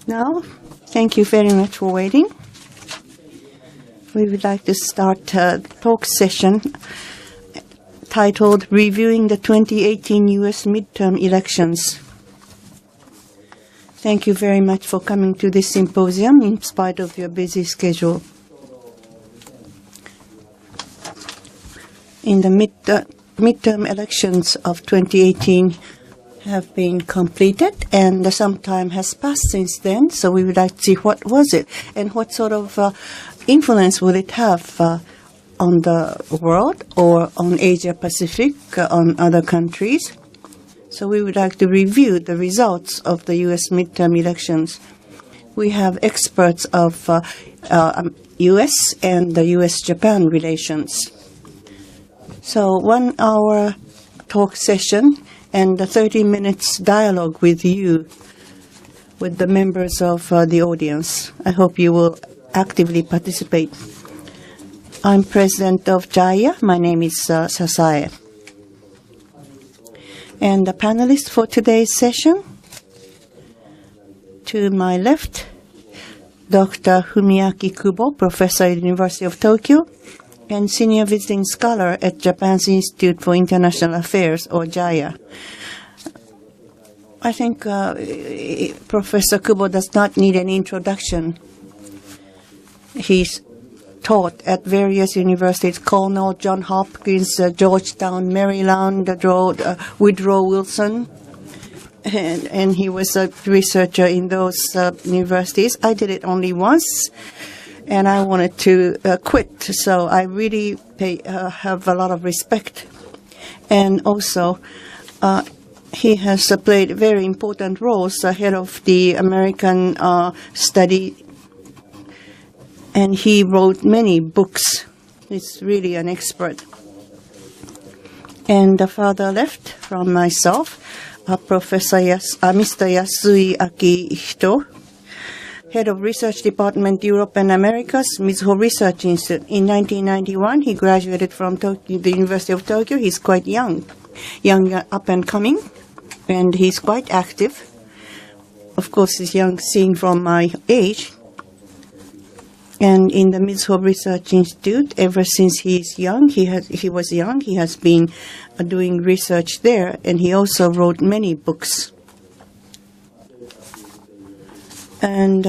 Now, thank you very much for waiting. We would like to start a talk session titled Reviewing the 2018 U.S. Midterm Elections. Thank you very much for coming to this symposium in spite of your busy schedule. In the midterm elections of 2018 have been completed, and some time has passed since then, so we would like to see what was it and what sort of influence will it have on the world or on Asia Pacific, on other countries. So we would like to review the results of the U.S. midterm elections. We have experts of U.S. and the U.S.-Japan relations. So 1 hour talk session and 30 minutes dialogue with you, with the members of the audience. I hope you will actively participate. I'm president of JIIA. My name is Sasae. And the panelists for today's session, to my left, Dr. Fumiaki Kubo, professor at the University of Tokyo, and senior visiting scholar at Japan's Institute for International Affairs, or JIIA. I think Professor Kubo does not need an introduction. He's taught at various universities, Cornell, Johns Hopkins, Georgetown, Maryland, Woodrow Wilson, and he was a researcher in those universities. I did it only once, and I wanted to quit, so I really have a lot of respect. And also, he has played very important roles ahead of the American study, and he wrote many books. He's really an expert. And further left from myself, Mr. Yasui Akihiko, Head of Research Department, Europe and Americas, Mizuho Research Institute. In 1991, he graduated from the University of Tokyo. He's quite young, up and coming, and he's quite active. Of course, he's young, seen from my age. And in the Mizuho Research Institute, ever since he was young, he has been doing research there, and he also wrote many books. And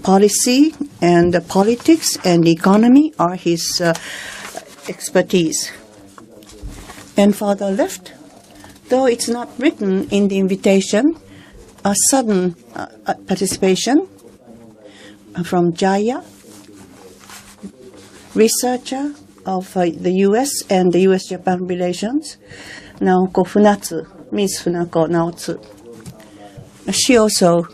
policy and politics and economy are his expertise. And further left, though it's not written in the invitation, a sudden participation from JIIA, researcher of the U.S. and the U.S.-Japan relations, Naoko Funatsu, Ms. Funako Naotsu. She also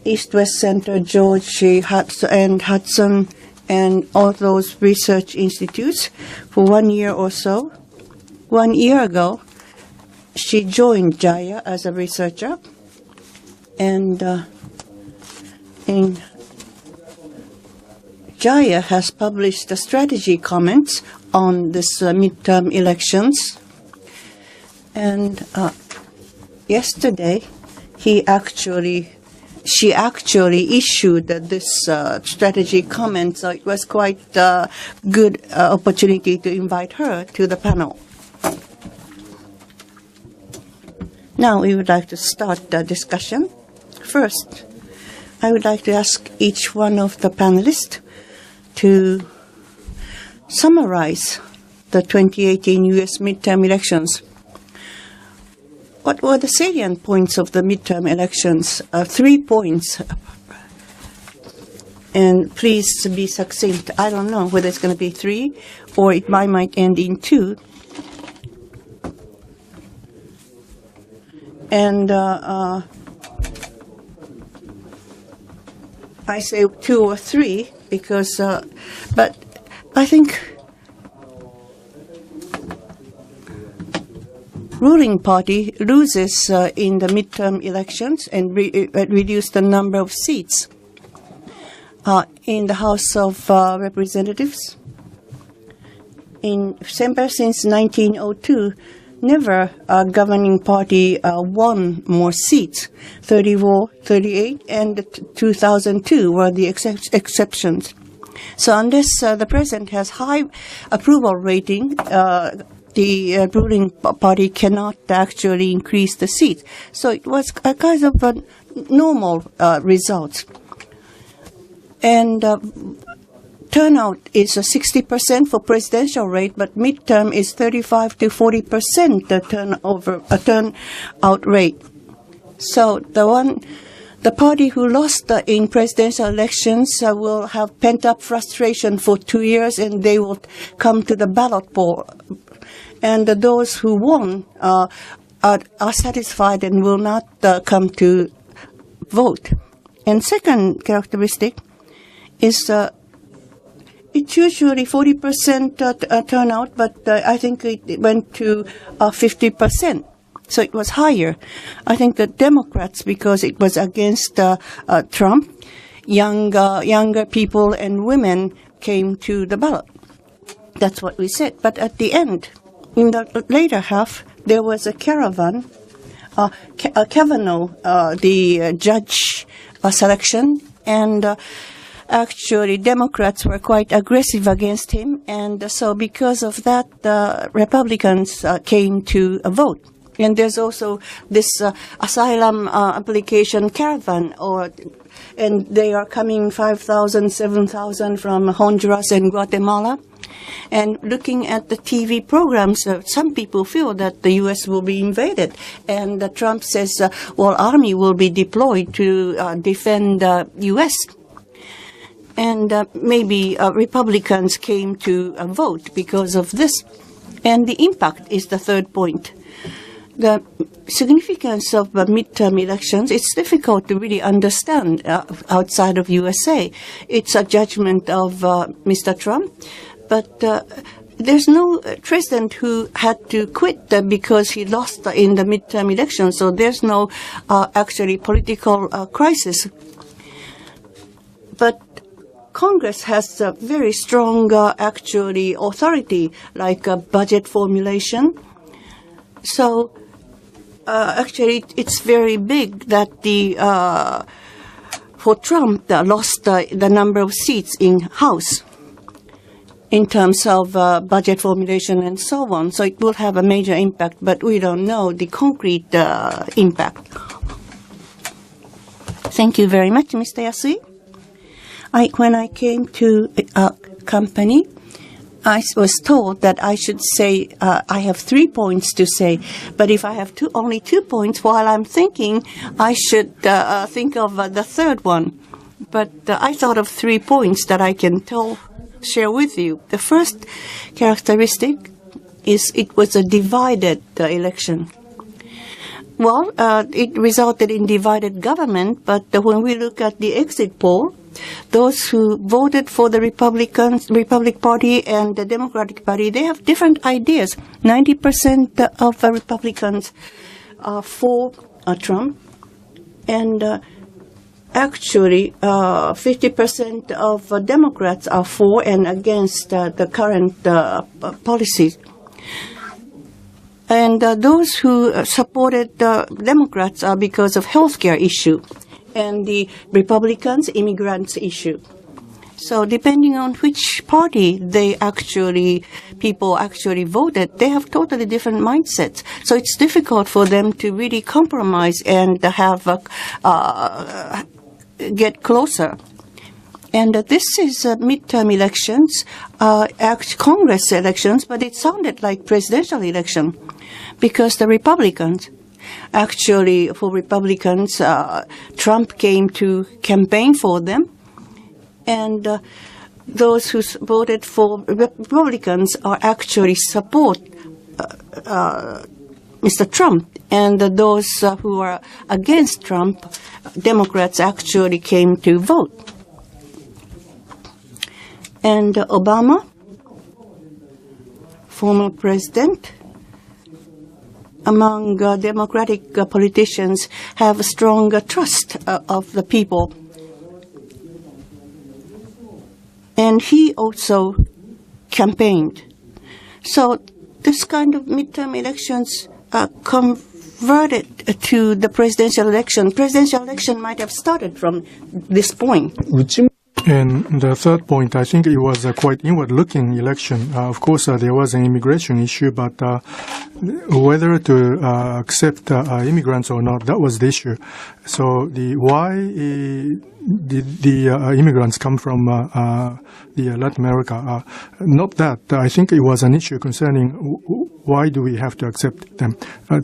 East-West Center, George and Hudson, and all those research institutes for 1 year or so. 1 year ago, she joined JIIA as a researcher, and JIIA has published the strategy comments on this midterm elections. And yesterday, she actually issued this strategy comment, so it was quite a good opportunity to invite her to the panel. Now we would like to start the discussion. First, I would like to ask each one of the panelists to summarize the 2018 U.S. midterm elections. What were the salient points of the midterm elections? 3 points. And please be succinct. I don't know whether it's going to be 3 or it might end in 2. And I say 2 or 3 because, but I think ruling party loses in the midterm elections and reduce the number of seats in the House of Representatives. Since 1902, never a governing party won more seats. 34, 38, and 2002 were the exceptions. So unless the president has high approval rating, the ruling party cannot actually increase the seats. So it was a kind of a normal results. And turnout is 60% for presidential rate, but midterm is 35 to 40% turnout rate. So the party who lost in presidential elections will have pent-up frustration for 2 years, and they will come to the ballot poll. And those who won are satisfied and will not come to vote. And second characteristic is it's usually 40% turnout, but I think it went to 50%. So it was higher. I think the Democrats, because it was against Trump, younger people and women came to the ballot. That's what we said. But at the end, in the later half, there was a caravan, Kavanaugh, the judge selection, and actually Democrats were quite aggressive against him, and so because of that, Republicans came to a vote. And there's also this asylum application caravan, and they are coming 5,000, 7,000 from Honduras and Guatemala. And looking at the TV programs, some people feel that the U.S. will be invaded. And Trump says, army will be deployed to defend the U.S. And maybe Republicans came to vote because of this. And the impact is the third point. The significance of midterm elections, it's difficult to really understand outside of USA. It's a judgment of Mr. Trump. But there's no president who had to quit because he lost in the midterm election. So there's no actually political crisis. But Congress has a very strong actually authority, like budget formulation. So actually it's very big that for Trump lost the number of seats in House in terms of budget formulation and so on. So it will have a major impact, but we don't know the concrete impact. Thank you very much, Mr. Yasui. When I came to a company, I was told that I should say, I have 3 points to say, but if I have only 2 points while I'm thinking, I should think of the third one. But I thought of 3 points that I can share with you. The first characteristic is it was a divided election. Well, it resulted in divided government, but when we look at the exit poll, those who voted for the Republic Party and the Democratic Party, they have different ideas. 90% of Republicans are for Trump, and actually 50% of Democrats are for and against the current policies. And those who supported the Democrats are because of healthcare issue, and the Republicans, immigrants issue. So depending on which party people actually voted, they have totally different mindsets. So it's difficult for them to really compromise and have get closer. And this is midterm elections, Congress elections, but it sounded like presidential election because the Republicans, actually, for Republicans, Trump came to campaign for them. And those who voted for Republicans are actually support Mr. Trump. And those who are against Trump, Democrats, actually came to vote. And Obama, former president, among Democratic politicians have a strong trust of the people. And he also campaigned. So this kind of midterm elections converted to the presidential election? Presidential election might have started from this point. And the third point, I think it was a quite inward-looking election. Of course, there was an immigration issue, but whether to accept immigrants or not, that was the issue. So why did the immigrants come from the Latin America? Not that. I think it was an issue concerning why do we have to accept them.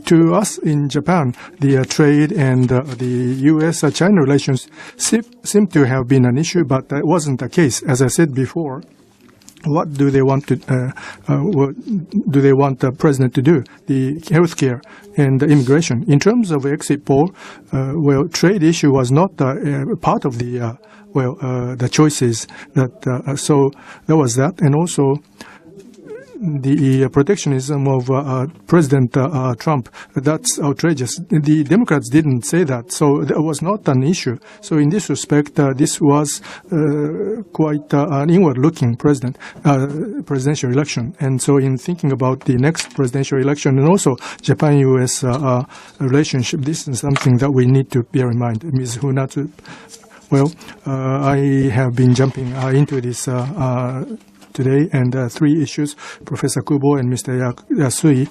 To us in Japan, the trade and the U.S.-China relations seem to have been an issue, but that wasn't the case. As I said before, what do they want to? What do they want the president to do? The healthcare and the immigration. In terms of exit poll, trade issue was not part of the the choices. So there was that, and also the protectionism of President Trump. That's outrageous. The Democrats didn't say that, so that was not an issue. So in this respect, this was quite an inward-looking presidential election. And so in thinking about the next presidential election and also Japan-U.S. relationship, this is something that we need to bear in mind. Ms. Hunatsu, I have been jumping into this today, and three issues. Professor Kubo and Mr. Yasui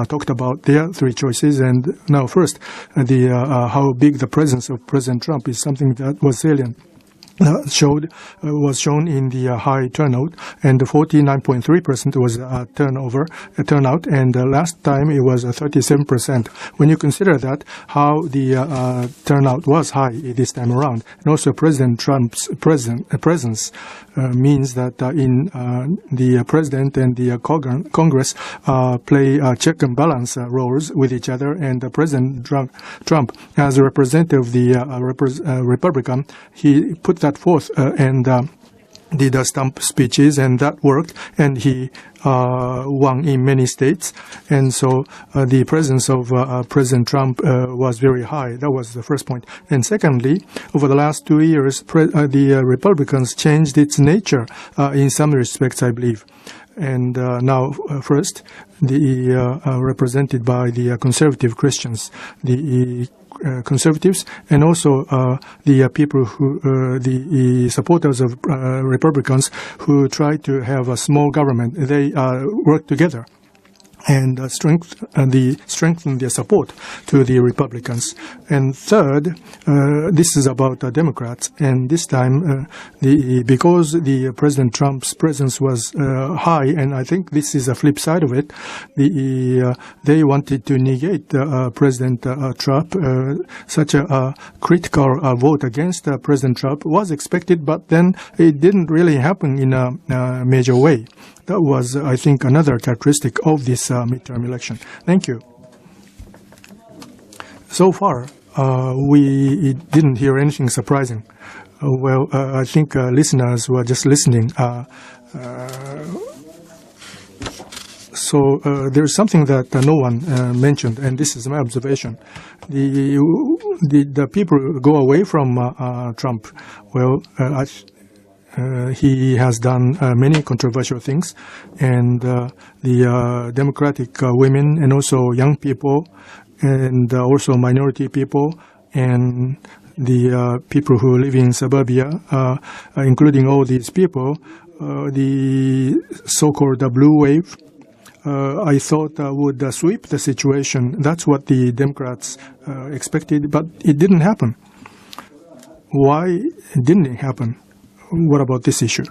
talked about their three choices. And now first, how big the presence of President Trump is something that was salient. Was shown in the high turnout, and 49.3% was turnout, and last time it was 37%. When you consider that, how the turnout was high this time around, and also President Trump's presence means that in the president and the Congress play check and balance roles with each other, and President Trump, as a representative of the Republican, he put that forth and did stump speeches, and that worked, and he won in many states. And so the presence of President Trump was very high. That was the first point. And secondly, over the last 2 years, the Republicans changed its nature in some respects, I believe. And now, first, represented by the conservative Christians, the conservatives, and also the people who, the supporters of Republicans who try to have a small government. They work together and strengthen their support to the Republicans. And third, this is about Democrats. And this time, because the President Trump's presence was high, and I think this is a flip side of it, they wanted to negate President Trump. Such a critical vote against President Trump was expected, but then it didn't really happen in a major way. That was, I think, another characteristic of this midterm election. Thank you. So far, we didn't hear anything surprising. I think listeners were just listening. So there's something that no one mentioned, and this is my observation. The people go away from Trump. He has done many controversial things, and the Democratic women and also young people and also minority people and the people who live in suburbia, including all these people, the so-called blue wave, I thought would sweep the situation. That's what the Democrats expected, but it didn't happen. Why didn't it happen? What about this issue?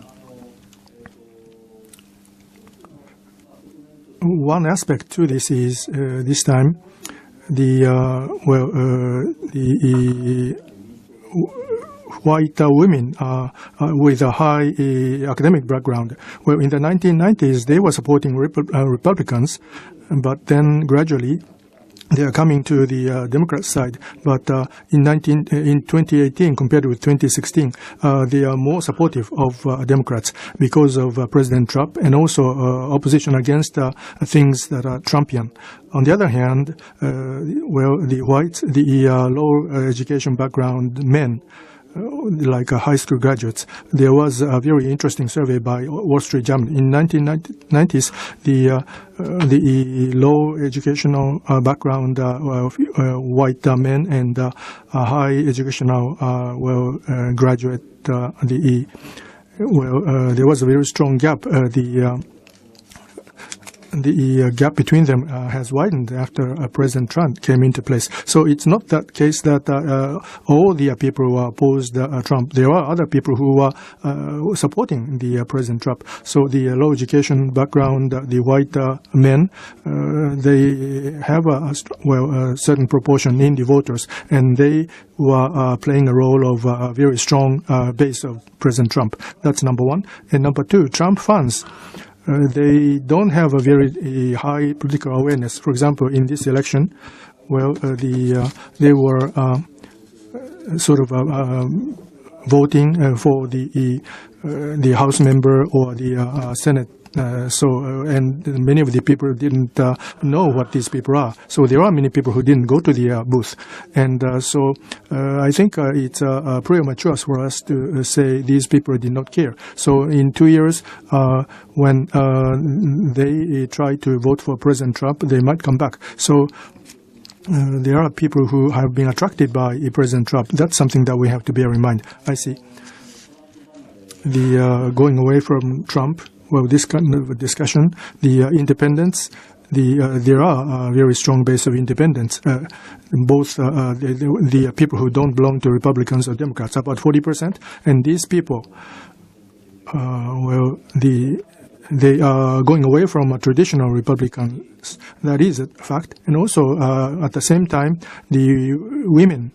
One aspect to this is this time the white women with a high academic background. Well, in the 1990s, they were supporting Republicans, but then gradually they are coming to the Democrat side. But in 2018, compared with 2016, they are more supportive of Democrats because of President Trump and also opposition against things that are Trumpian. On the other hand, the whites, the low education background men, like high school graduates. There was a very interesting survey by Wall Street Journal. In 1990s, the low educational background white men and high educational graduate there was a very strong gap. The gap between them has widened after President Trump came into place. So it's not that case that all the people who opposed Trump. There are other people who are supporting the President Trump. So the low education background, the white men, they have a certain proportion in the voters, and they were playing a role of a very strong base of President Trump. That's number one. And number two, Trump fans. They don't have a very high political awareness. For example, in this election, they were sort of voting for the House member or the Senate. And many of the people didn't know what these people are. So there are many people who didn't go to the booth. And so I think it's premature for us to say these people did not care. So in 2 years, when they try to vote for President Trump, they might come back. So there are people who have been attracted by President Trump. That's something that we have to bear in mind. I see. The going away from Trump, this kind of discussion, the independents, there are a very strong base of independents. Both the people who don't belong to Republicans or Democrats, about 40%, and these people, they are going away from traditional Republicans. That is a fact. And also, at the same time, the women.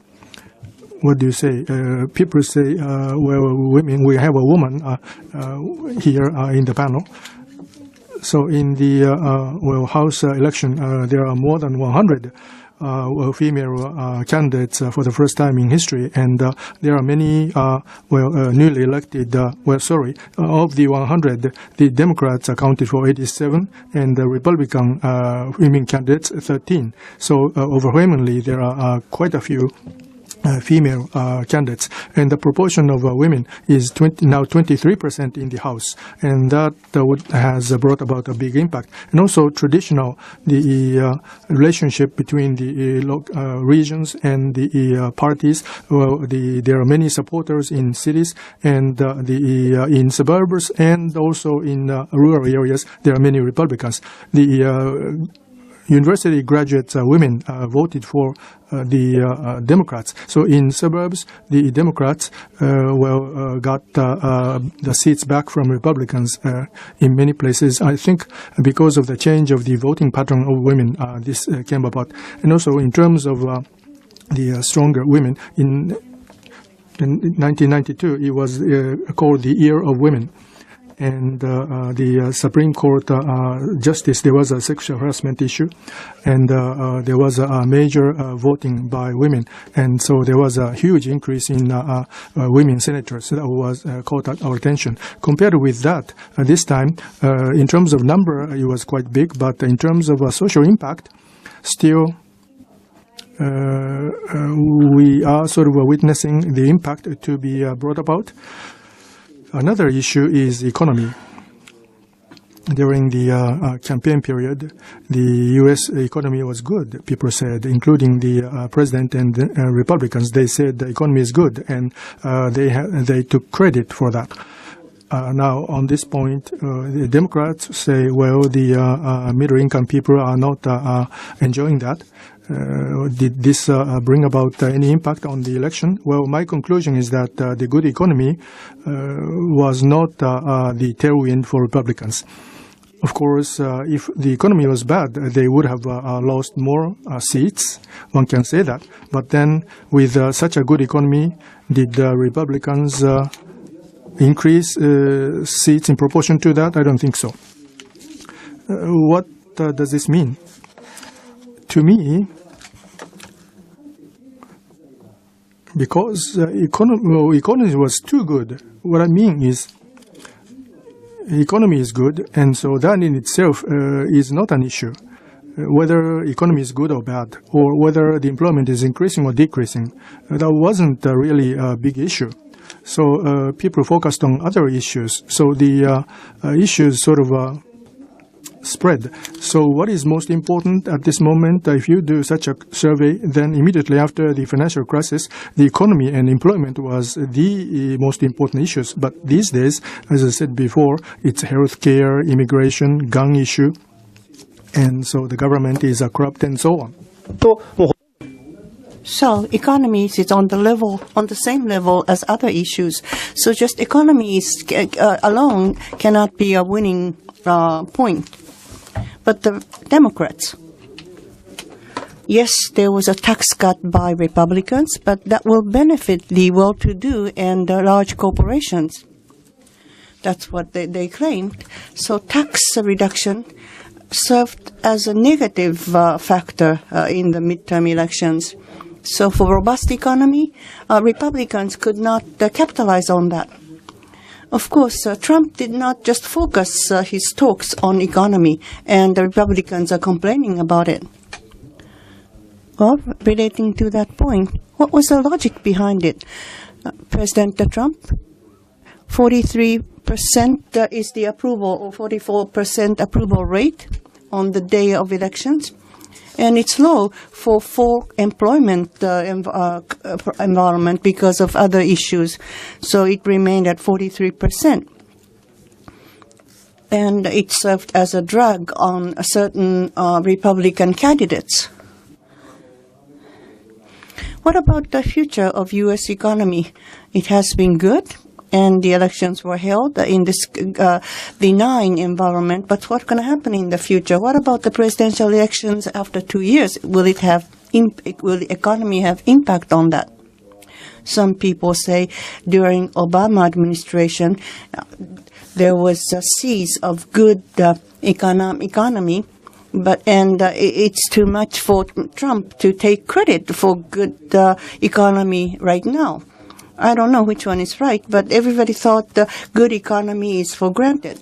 What do you say? People say, women, we have a woman here in the panel. So in the House election, there are more than 100 female candidates for the first time in history, and there are many newly elected. Of the 100, the Democrats accounted for 87, and the Republican women candidates 13. So overwhelmingly, there are quite a few female candidates, and the proportion of women is now 23% in the House, and that has brought about a big impact. And also traditional, the relationship between the regions and the parties. There are many supporters in cities and in suburbs, and also in rural areas. There are many Republicans. The university graduate women voted for the Democrats. So in suburbs, the Democrats got the seats back from Republicans in many places. I think because of the change of the voting pattern of women, this came about. And also in terms of the stronger women, in 1992, it was called the Year of Women. And the Supreme Court justice, there was a sexual harassment issue, and there was a major voting by women, and so there was a huge increase in women senators that was caught our attention. Compared with that, this time, in terms of number, it was quite big, but in terms of social impact, still we are sort of witnessing the impact to be brought about. Another issue is economy. During the campaign period, the U.S. economy was good, people said, including the president and Republicans. They said the economy is good, and they took credit for that. Now, on this point, the Democrats say, the middle-income people are not enjoying that. Did this bring about any impact on the election? Well, my conclusion is that the good economy was not the tailwind for Republicans. Of course, if the economy was bad, they would have lost more seats. One can say that. But then, with such a good economy, did Republicans increase seats in proportion to that? I don't think so. What does this mean? To me, because economy was too good, what I mean is economy is good, and so that in itself is not an issue. whether economy is good or bad, or whether the employment is increasing or decreasing. That wasn't really a big issue. So people focused on other issues. So the issues sort of spread. So what is most important at this moment? If you do such a survey, then immediately after the financial crisis, the economy and employment was the most important issues. But these days, as I said before, it's healthcare, immigration, gun issue, and so the government is corrupt and so on. So economies is on the same level as other issues. So just economies alone cannot be a winning point. But the Democrats, yes, there was a tax cut by Republicans, but that will benefit the well-to-do and the large corporations. That's what they claimed. So tax reduction served as a negative factor in the midterm elections. So for robust economy, Republicans could not capitalize on that. Of course, Trump did not just focus his talks on economy, and the Republicans are complaining about it. Well, relating to that point, what was the logic behind it? President Trump, 43% is the approval, or 44% approval rate on the day of elections. And it's low for full employment environment because of other issues. So it remained at 43%. And it served as a drag on a certain Republican candidates. What about the future of U.S. economy? It has been good, and the elections were held in this benign environment. But what's going to happen in the future? What about the presidential elections after 2 years? Will the economy have impact on that? Some people say during Obama administration there was a seize of good economy, but it's too much for Trump to take credit for good economy right now. I don't know which one is right, but everybody thought the good economy is for granted.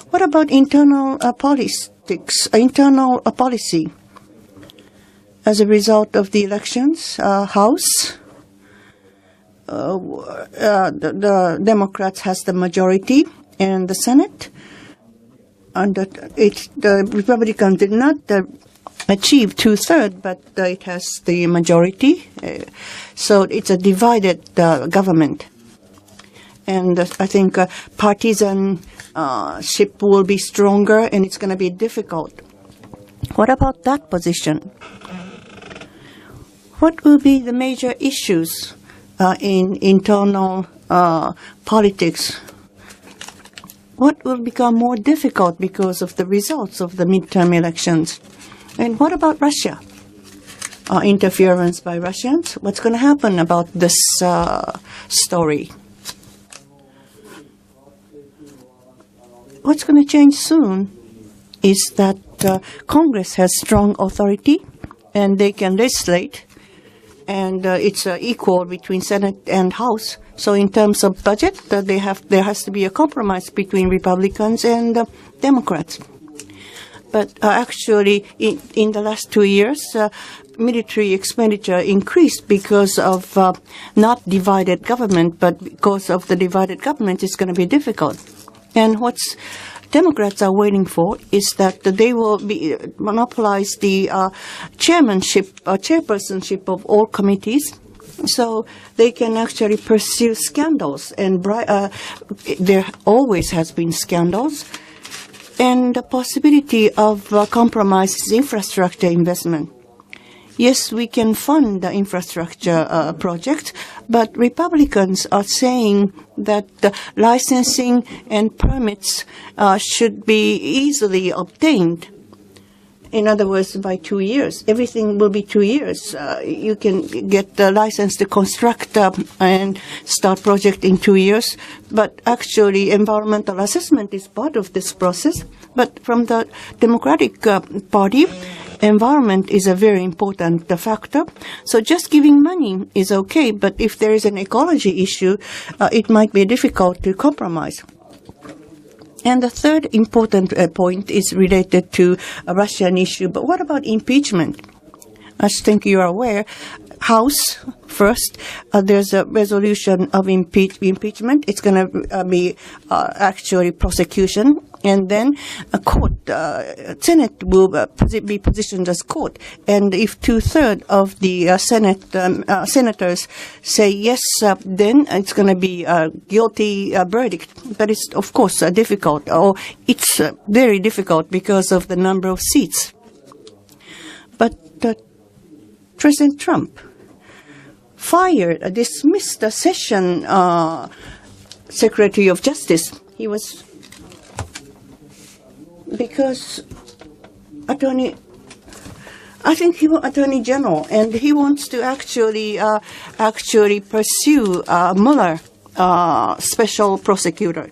What about internal policy? As a result of the elections, House, the Democrats has the majority, and the Senate, and the Republicans did not achieve 2/3, but it has the majority. So it's a divided government. And I think partisanship will be stronger, and it's going to be difficult. What about that position? What will be the major issues in internal politics? What will become more difficult because of the results of the midterm elections? And what about Russia? Interference by Russians? What's going to happen about this story? What's going to change soon is that Congress has strong authority, and they can legislate, and it's equal between Senate and House. So in terms of budget, there has to be a compromise between Republicans and Democrats. But actually, in the last 2 years, military expenditure increased because of not divided government, but because of the divided government, it's going to be difficult. And what's Democrats are waiting for is that they will monopolize the chairpersonship of all committees, so they can actually pursue scandals. And there always has been scandals. And the possibility of compromises infrastructure investment. Yes, we can fund the infrastructure project, but Republicans are saying that the licensing and permits should be easily obtained. In other words, by 2 years. Everything will be 2 years. You can get the license to construct and start project in 2 years. But actually, environmental assessment is part of this process. But from the Democratic Party, environment is a very important factor. So just giving money is okay, but if there is an ecology issue, it might be difficult to compromise. And the third important point is related to a Russian issue. But what about impeachment? I think you are aware, House first, there's a resolution of impeachment. It's going to be actually prosecution. And then a court, Senate will be positioned as court. And if 2/3 of the senators say yes, then it's going to be a guilty verdict. But it's, of course, difficult. Or it's very difficult because of the number of seats. But President Trump dismissed the session Secretary of Justice. He was... Because Attorney General, and he wants to actually pursue Mueller, special prosecutor.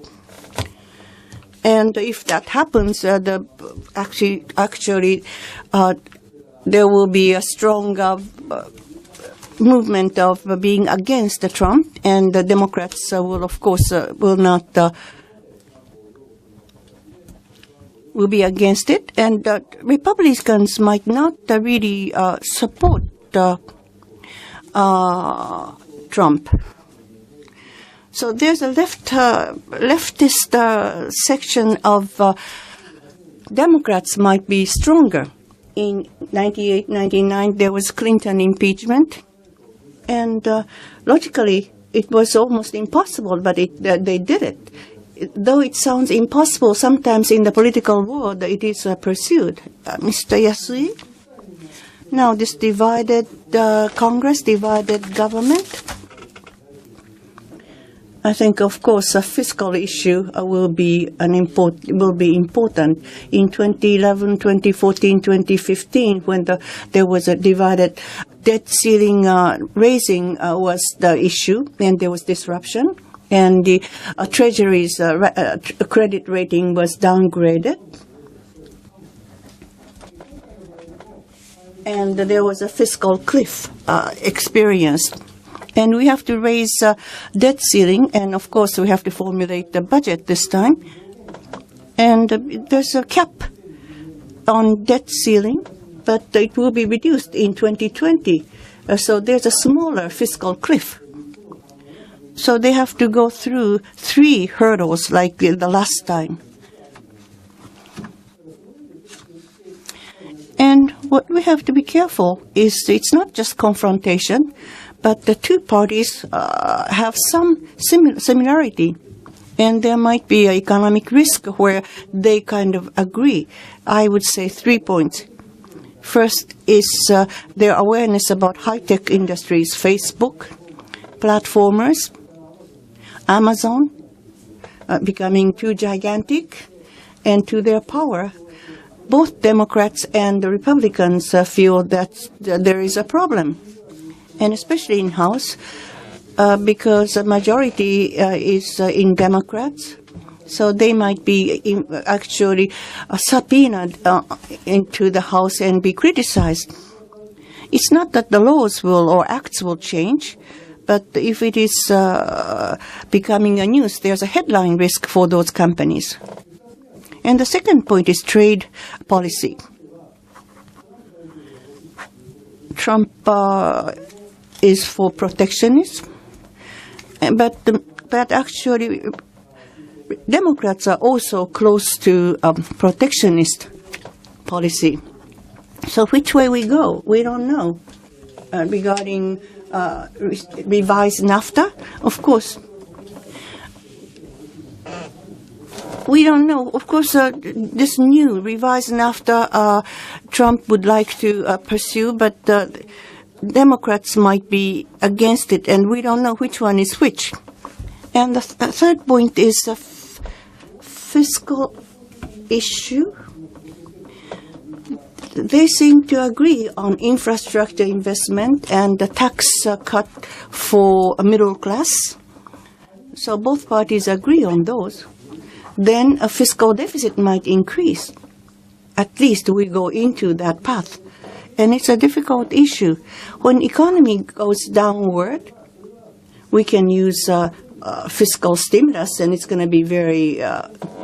And if that happens, there will be a strong movement of being against Trump, and the Democrats will, of course, will be against it, and Republicans might not really support Trump. So there's a leftist section of Democrats might be stronger. In 98, 99, there was Clinton impeachment, and logically it was almost impossible, but they did it. Though it sounds impossible, sometimes in the political world it is pursued. Mr. Yasui? Now, this divided Congress, divided government. I think, of course, a fiscal issue will be important. In 2011, 2014, 2015, when there was a divided debt ceiling raising was the issue, and there was disruption. And the Treasury's credit rating was downgraded. And there was a fiscal cliff experienced. And we have to raise debt ceiling, and of course we have to formulate the budget this time. And there's a cap on debt ceiling, but it will be reduced in 2020. So there's a smaller fiscal cliff. So they have to go through 3 hurdles like the last time. And what we have to be careful is it's not just confrontation, but the two parties have some similarity. And there might be an economic risk where they kind of agree. I would say 3 points. First is their awareness about high-tech industries, Facebook, platformers, Amazon becoming too gigantic, and to their power. Both Democrats and the Republicans feel that there is a problem, and especially in House, because the majority is in Democrats, so they might be actually subpoenaed into the House and be criticized. It's not that the laws or acts will change, but if it is becoming a news, there's a headline risk for those companies. And the second point is trade policy. Trump is for protectionism, but actually Democrats are also close to protectionist policy. So which way we go, we don't know. Regarding revised NAFTA, of course, we don't know. Of course, this new revised NAFTA, Trump would like to pursue, but Democrats might be against it, and we don't know which one is which. And the third point is a fiscal issue. They seem to agree on infrastructure investment and the tax cut for a middle class. So both parties agree on those. Then a fiscal deficit might increase. At least we go into that path. And it's a difficult issue. When economy goes downward, we can use fiscal stimulus, and it's going to be very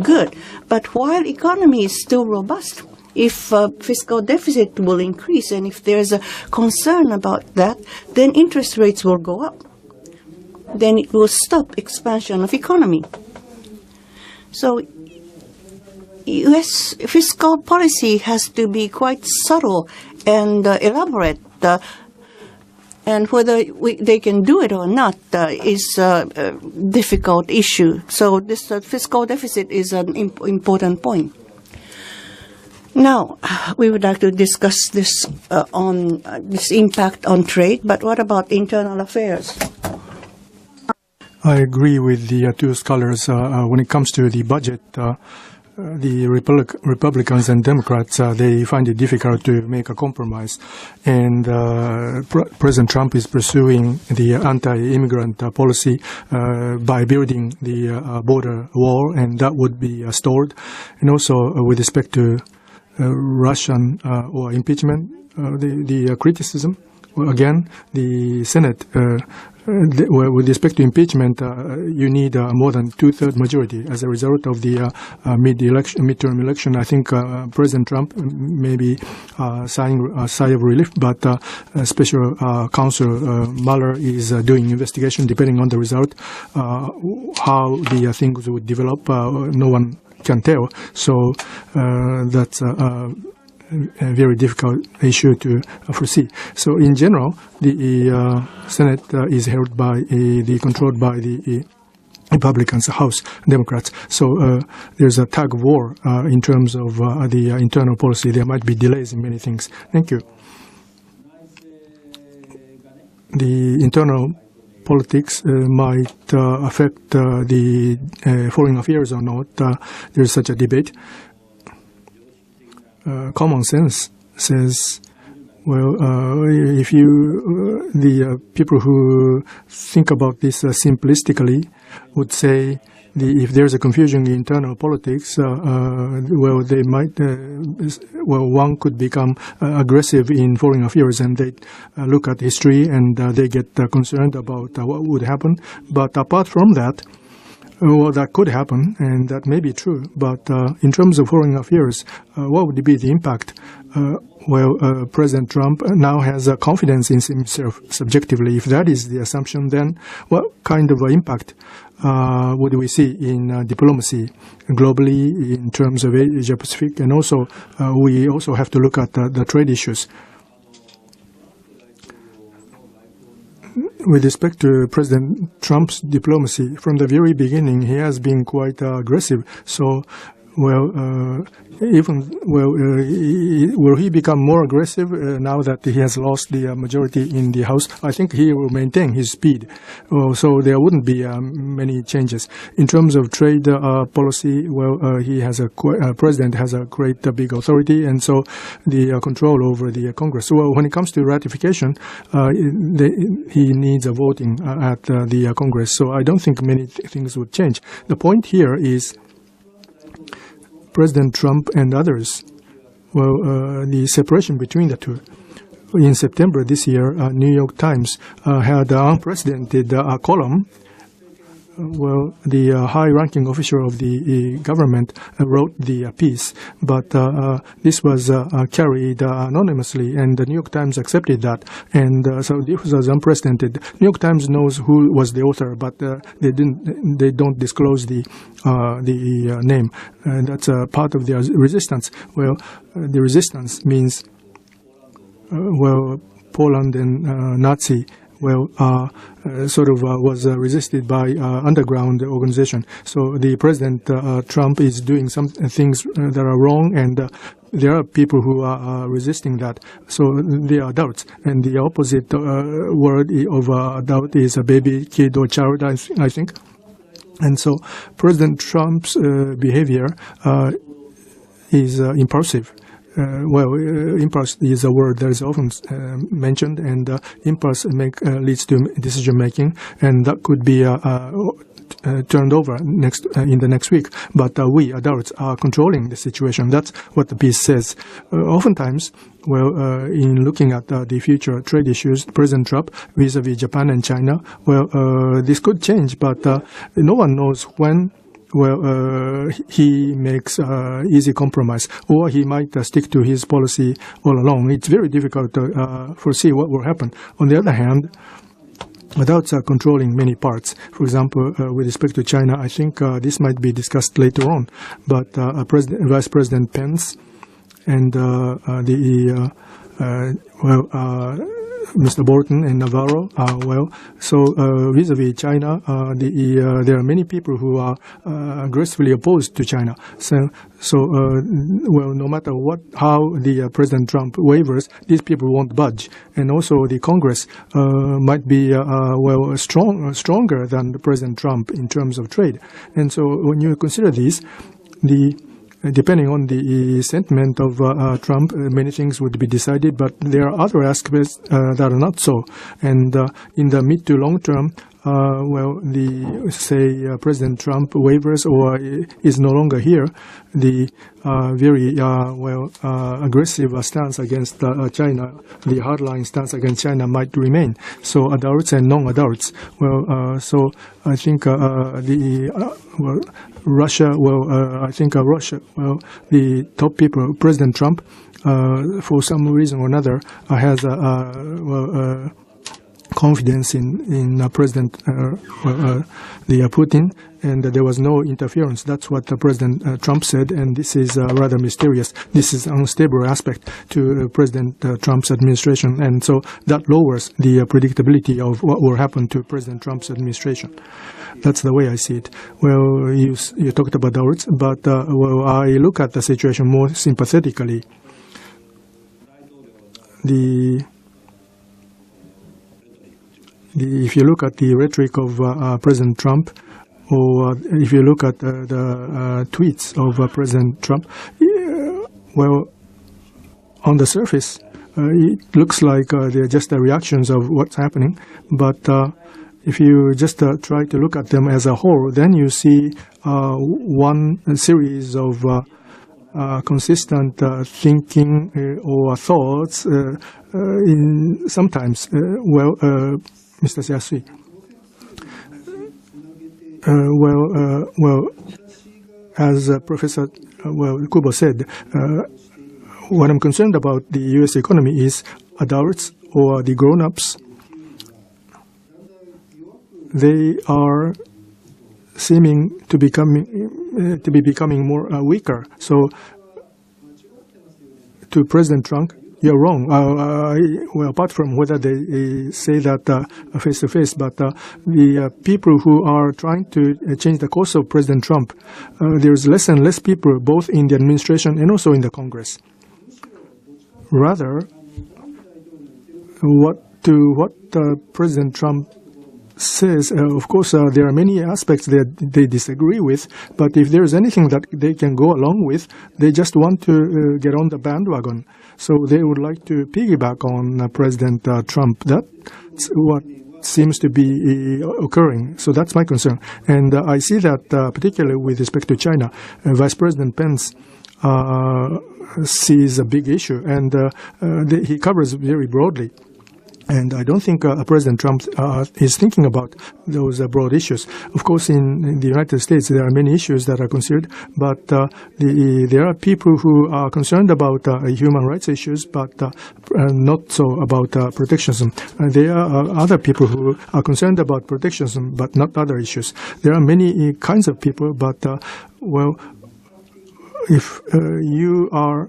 good. But while economy is still robust, if fiscal deficit will increase and if there's a concern about that, then interest rates will go up. Then it will stop expansion of economy. So U.S. fiscal policy has to be quite subtle and elaborate. And whether they can do it or not is a difficult issue. So this fiscal deficit is an important point. Now, we would like to discuss this on this impact on trade, but what about internal affairs? I agree with the two scholars. When it comes to the budget, the Republicans and Democrats, they find it difficult to make a compromise. And President Trump is pursuing the anti-immigrant policy by building the border wall, and that would be stalled. And also with respect to Russian or impeachment, the criticism, again, the Senate, with respect to impeachment, you need more than two-thirds majority. As a result of the midterm election, I think President Trump may be sighing a sigh of relief, but Special Counsel Mueller is doing investigation. Depending on the result, how the things would develop, no one can tell. So that's a very difficult issue to foresee. So in general, the Senate is held by controlled by the Republicans, House Democrats. So there's a tug of war in terms of the internal policy. There might be delays in many things. Thank you. The internal politics might affect the foreign affairs or not. There's such a debate. Common sense says, well, if you, the people who think about this simplistically would say, if there's a confusion in internal politics, well, they might, well, one could become aggressive in foreign affairs, and they look at history and they get concerned about what would happen. But apart from that, well, that could happen, and that may be true. But in terms of foreign affairs, what would be the impact? Well, President Trump now has confidence in himself subjectively. If that is the assumption, then what kind of impact would we see in diplomacy globally in terms of Asia-Pacific? And also, we also have to look at the trade issues. With respect to President Trump's diplomacy, from the very beginning, he has been quite aggressive. So, well, will he become more aggressive now that he has lost the majority in the House? I think he will maintain his speed. So there wouldn't be many changes. In terms of trade policy, well, he has president has a great big authority, and so the control over the Congress. Well, when it comes to ratification, he needs a voting at the Congress. So I don't think many things would change. The point here is President Trump and others, well, the separation between the two. In September this year, New York Times had an unprecedented column. Well, the high-ranking official of the government wrote the piece, but this was carried anonymously, and the New York Times accepted that, and so this was unprecedented. New York Times knows who was the author, but they don't disclose the name, and that's part of the resistance. Well, the resistance means, well, Poland and Nazi. Well, sort of was resisted by underground organization. So the President Trump is doing some things that are wrong, and there are people who are resisting that. So they are adults, and the opposite word of adult is a baby, kid, or child, I think. And so President Trump's behavior is impulsive. Impulse is a word that is often mentioned, and impulse leads to decision making, and that could be turned over in the next week. But we adults are controlling the situation. That's what the piece says. Oftentimes, in looking at the future trade issues, President Trump vis-a-vis Japan and China, this could change, but no one knows when. He makes easy compromise, or he might stick to his policy all along. It's very difficult to foresee what will happen. On the other hand, adults are controlling many parts. For example, with respect to China, I think this might be discussed later on. But Vice President Pence and Mr. Bolton and Navarro, vis-a-vis China, there are many people who are aggressively opposed to China. No matter how the President Trump wavers, these people won't budge. And also the Congress might be stronger than President Trump in terms of trade. And so when you consider these, depending on the sentiment of Trump, many things would be decided, but there are other aspects that are not so. And in the mid to long term, President Trump wavers or is no longer here, the very aggressive stance against China, the hardline stance against China might remain. So adults and non-adults. So I think Russia, the top people, President Trump, for some reason or another, has confidence in President Putin, and there was no interference. That's what President Trump said, and this is rather mysterious. This is an unstable aspect to President Trump's administration, and so that lowers the predictability of what will happen to President Trump's administration. That's the way I see it. You talked about adults, but I look at the situation more sympathetically. If you look at the rhetoric of President Trump, or if you look at the tweets of President Trump, on the surface, it looks like they're just the reactions of what's happening. But if you just try to look at them as a whole, then you see one series of consistent thinking or thoughts in sometimes, Mr. Yasui. As Professor Kubo said, what I'm concerned about the U.S. economy is adults or the grown-ups. They are seeming to be becoming more weaker. So, to President Trump, you're wrong. Apart from whether they say that face to face, but the people who are trying to change the course of President Trump, there's less and less people, both in the administration and also in the Congress. Rather, what President Trump says, of course, there are many aspects that they disagree with, but if there is anything that they can go along with, they just want to get on the bandwagon. So they would like to piggyback on President Trump. That's what seems to be occurring. So that's my concern. And I see that particularly with respect to China, Vice President Pence sees a big issue, and he covers very broadly. And I don't think President Trump is thinking about those broad issues. Of course, in the United States, there are many issues that are considered, but there are people who are concerned about human rights issues, but not so about protectionism. There are other people who are concerned about protectionism, but not other issues. There are many kinds of people, but if you are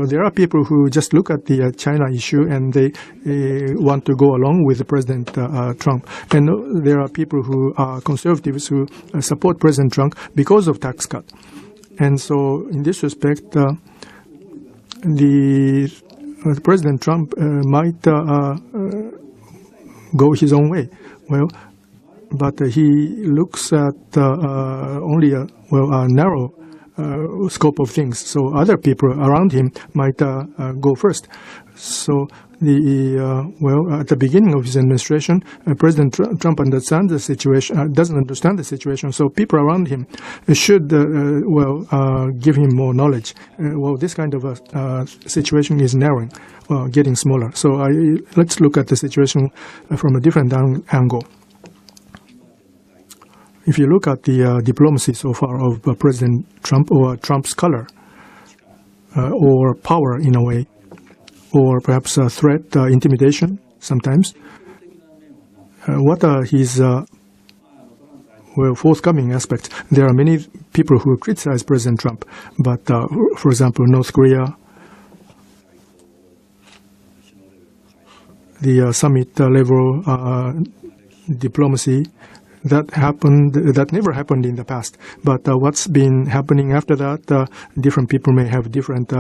there are people who just look at the China issue and they want to go along with President Trump, and there are people who are conservatives who support President Trump because of tax cut. And so, in this respect, the President Trump might go his own way. But he looks at only a narrow scope of things. So other people around him might go first. So at the beginning of his administration, President Trump understands the situation, doesn't understand the situation. So people around him should, give him more knowledge. This kind of a situation is narrowing, getting smaller. So let's look at the situation from a different angle. If you look at the diplomacy so far of President Trump, or Trump's color, or power in a way, or perhaps threat, intimidation sometimes, what are his forthcoming aspects? There are many people who criticize President Trump, but for example, North Korea, the summit level diplomacy, that never happened in the past. But what's been happening after that, different people may have different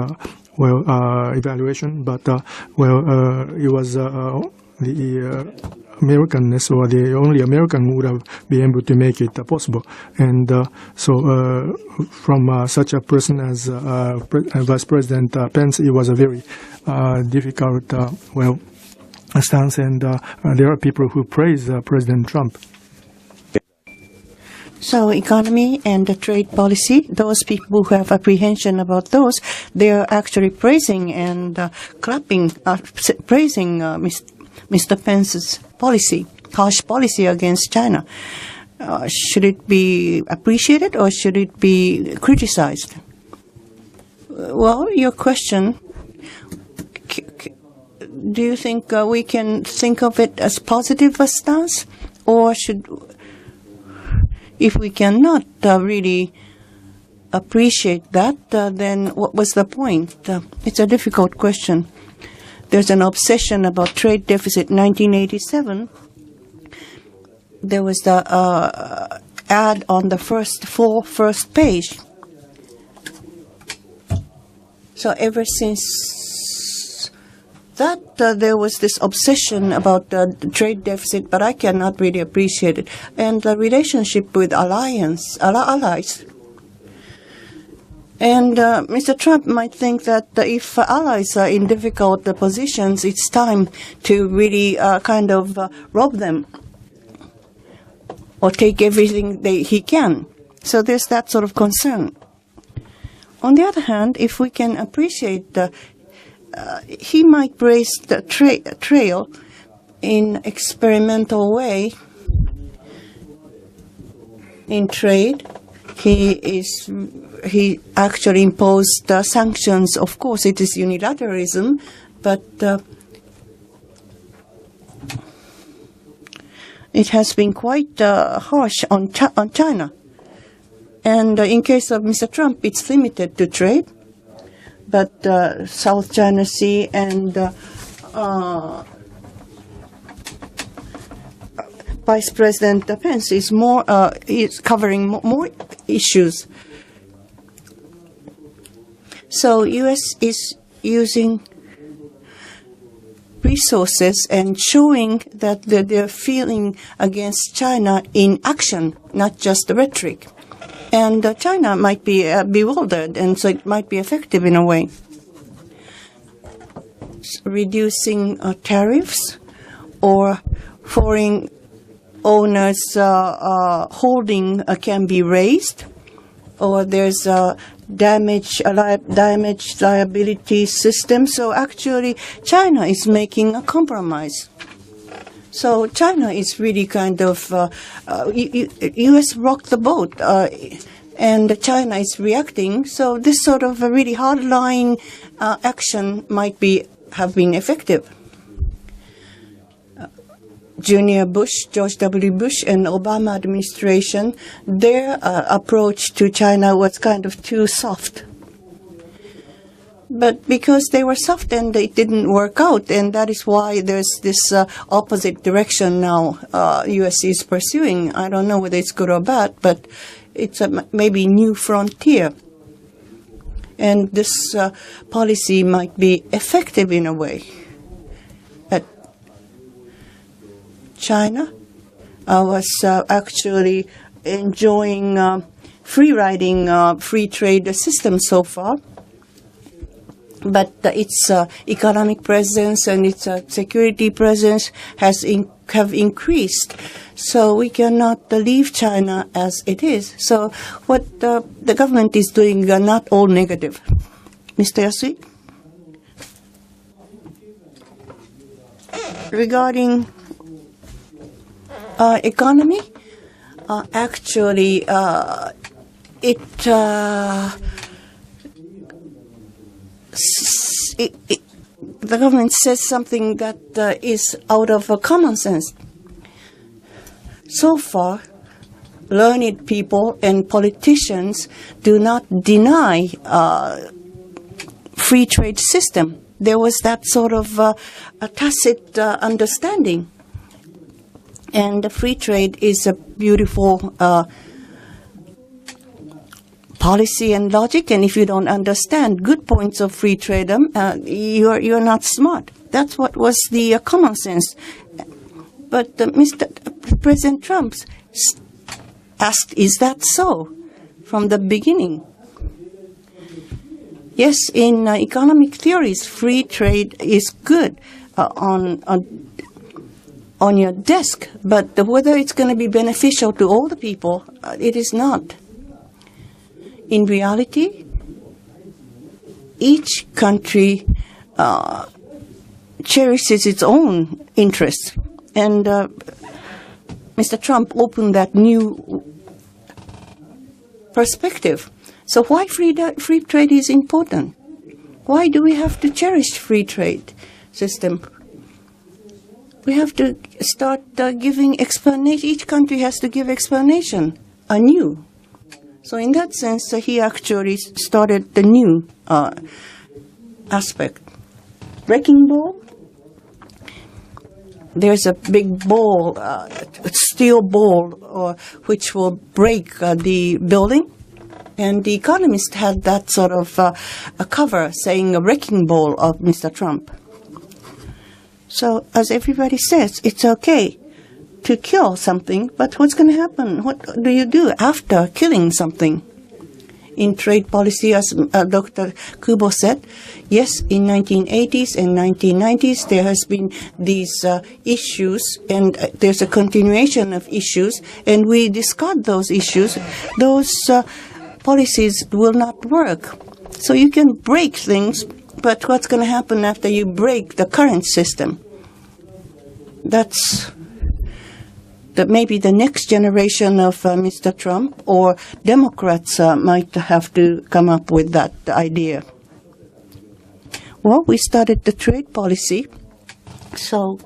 evaluation. But it was the Americanness, or the only American who would have been able to make it possible. And from such a person as Vice President Pence, it was a very difficult stance. And there are people who praise President Trump. So economy and the trade policy, those people who have apprehension about those, they're actually praising and praising Mr. Pence's policy, harsh policy against China. Should it be appreciated or should it be criticized? Well, your question, do you think we can think of it as positive a stance, or if we cannot really appreciate that, then what was the point? It's a difficult question. There's an obsession about trade deficit. 1987, there was the ad on the first page. So ever since that, there was this obsession about the trade deficit, but I cannot really appreciate it. And the relationship with allies. And Mr. Trump might think that if allies are in difficult positions, it's time to really rob them or take everything he can. So there's that sort of concern. On the other hand, if we can appreciate he might brace the trail in experimental way in trade. He actually imposed sanctions. Of course, it is unilateralism, but it has been quite harsh on China. And in case of Mr. Trump, it's limited to trade. But South China Sea and Vice President Pence is covering more issues. So U.S. is using resources and showing that they're feeling against China in action, not just rhetoric. And China might be bewildered, and so it might be effective in a way. Reducing tariffs, or foreign owners' holding can be raised, or there's a damage liability system. So actually, China is making a compromise. So China is really U.S. rocked the boat, and China is reacting. So this sort of a really hard-line action might have been effective. Junior Bush, George W. Bush, and Obama administration, their approach to China was kind of too soft. But because they were soft and it didn't work out, and that is why there's this opposite direction now U.S. is pursuing. I don't know whether it's good or bad, but it's a maybe new frontier. And this policy might be effective in a way. But China was actually enjoying free-riding free trade system so far. But its economic presence and its security presence have increased. So we cannot leave China as it is. So what the government is doing are not all negative. Mr. Yasui? Regarding economy, actually, the government says something that is out of common sense. So far, learned people and politicians do not deny free trade system. There was that sort of a tacit understanding. And the free trade is a beautiful policy and logic, and if you don't understand good points of free trade, you're not smart. That's what was the common sense. But President Trump asked, is that so? From the beginning. Yes, in economic theories, free trade is good on your desk, but whether it's going to be beneficial to all the people, it is not. In reality, each country cherishes its own interests. And Mr. Trump opened that new perspective. So why free trade is important? Why do we have to cherish free trade system? We have to start giving explanation. Each country has to give explanation anew. So in that sense, he actually started the new aspect. Wrecking ball. There's a big ball, steel ball, which will break the building. And The Economist had that sort of a cover saying a wrecking ball of Mr. Trump. So as everybody says, it's okay to kill something, but what's going to happen? What do you do after killing something? In trade policy, as Dr. Kubo said, yes, in 1980s and 1990s, there has been these issues, and there's a continuation of issues, and we discard those issues. Those policies will not work. So you can break things, but what's going to happen after you break the current system? That's maybe the next generation of Mr. Trump or Democrats might have to come up with that idea. Well, we started the trade policy, so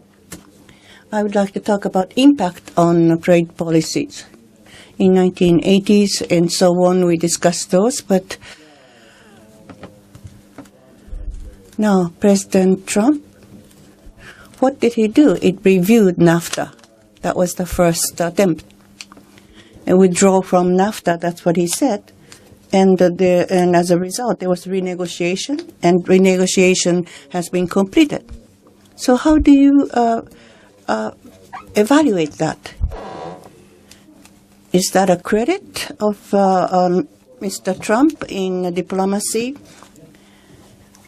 I would like to talk about impact on trade policies. In 1980s and so on, we discussed those, but now President Trump, what did he do? It reviewed NAFTA. That was the first attempt. And withdraw from NAFTA, that's what he said. And as a result, there was renegotiation, and renegotiation has been completed. So how do you evaluate that? Is that a credit of Mr. Trump in diplomacy?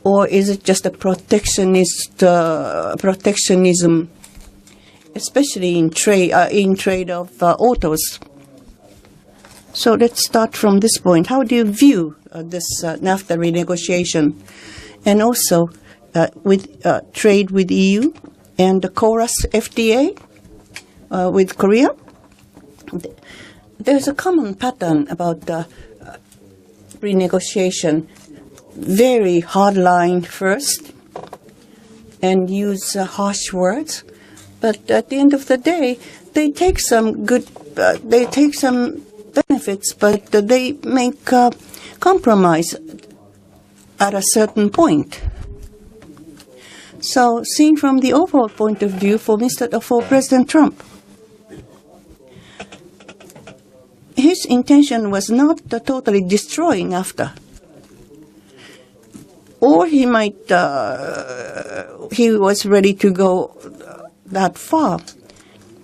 Or is it just a protectionism, especially in trade of autos? So let's start from this point. How do you view this NAFTA renegotiation, and also with trade with EU and the chorus FTA with Korea? There's a common pattern about renegotiation. Very hard line first, and use harsh words. But at the end of the day, they take some benefits, but they make compromise at a certain point. So, seen from the overall point of view for President Trump, his intention was not totally destroying NAFTA. Or he might, he was ready to go that far.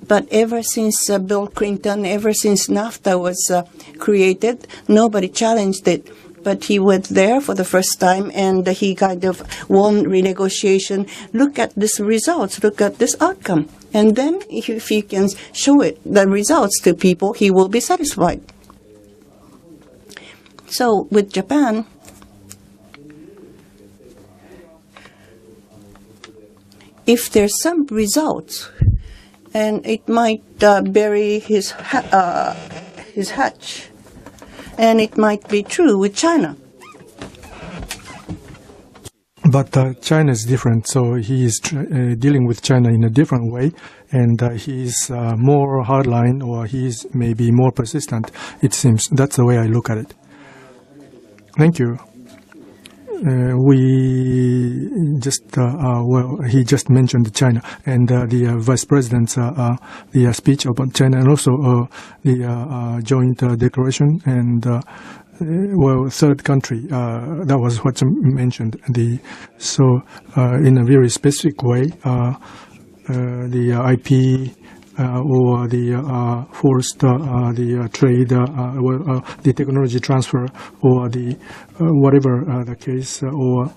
But ever since Bill Clinton, ever since NAFTA was created, nobody challenged it. But he went there for the first time, and he kind of won renegotiation. Look at these results. Look at this outcome. And then if he can show the results to people, he will be satisfied. So with Japan, if there's some results, and it might bury his hatch, and it might be true with China. But China is different, so he is dealing with China in a different way, and he is more hardline, or he is maybe more persistent, it seems. That's the way I look at it. Thank you. We just, he just mentioned China, and the Vice President's the speech about China, and also the joint declaration, and third country, that was what you mentioned. So in a very specific way, the IP or the forced the trade, the technology transfer, or the whatever the case, or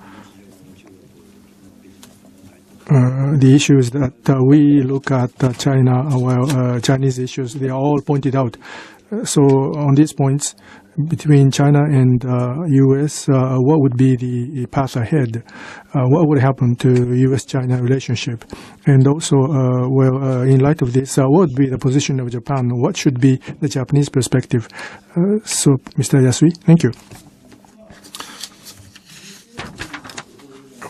the issues that we look at China, Chinese issues, they are all pointed out. So on these points, between China and U.S., what would be the path ahead? What would happen to U.S.-China relationship? And also, in light of this, what would be the position of Japan? What should be the Japanese perspective? So, Mr. Yasui, thank you.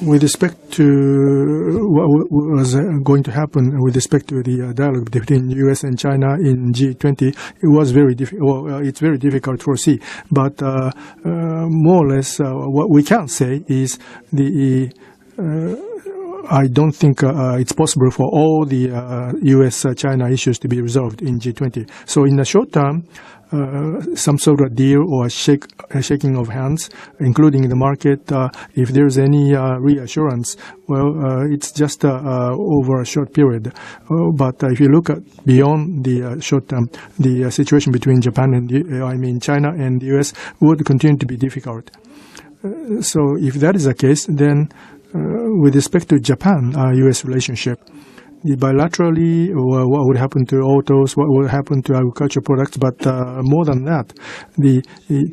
With respect to what was going to happen with respect to the dialogue between U.S. and China in G20, it was very difficult. Well, it's very difficult to foresee. But more or less, what we can say is I don't think it's possible for all the U.S.-China issues to be resolved in G20. So in the short term, some sort of deal or shaking of hands, including the market, if there's any reassurance, it's just over a short period. But if you look at beyond the short term, the situation between Japan and China and the U.S. would continue to be difficult. So if that is the case, then with respect to Japan-U.S. relationship, bilaterally, or what would happen to autos, what would happen to agricultural products, but more than that, the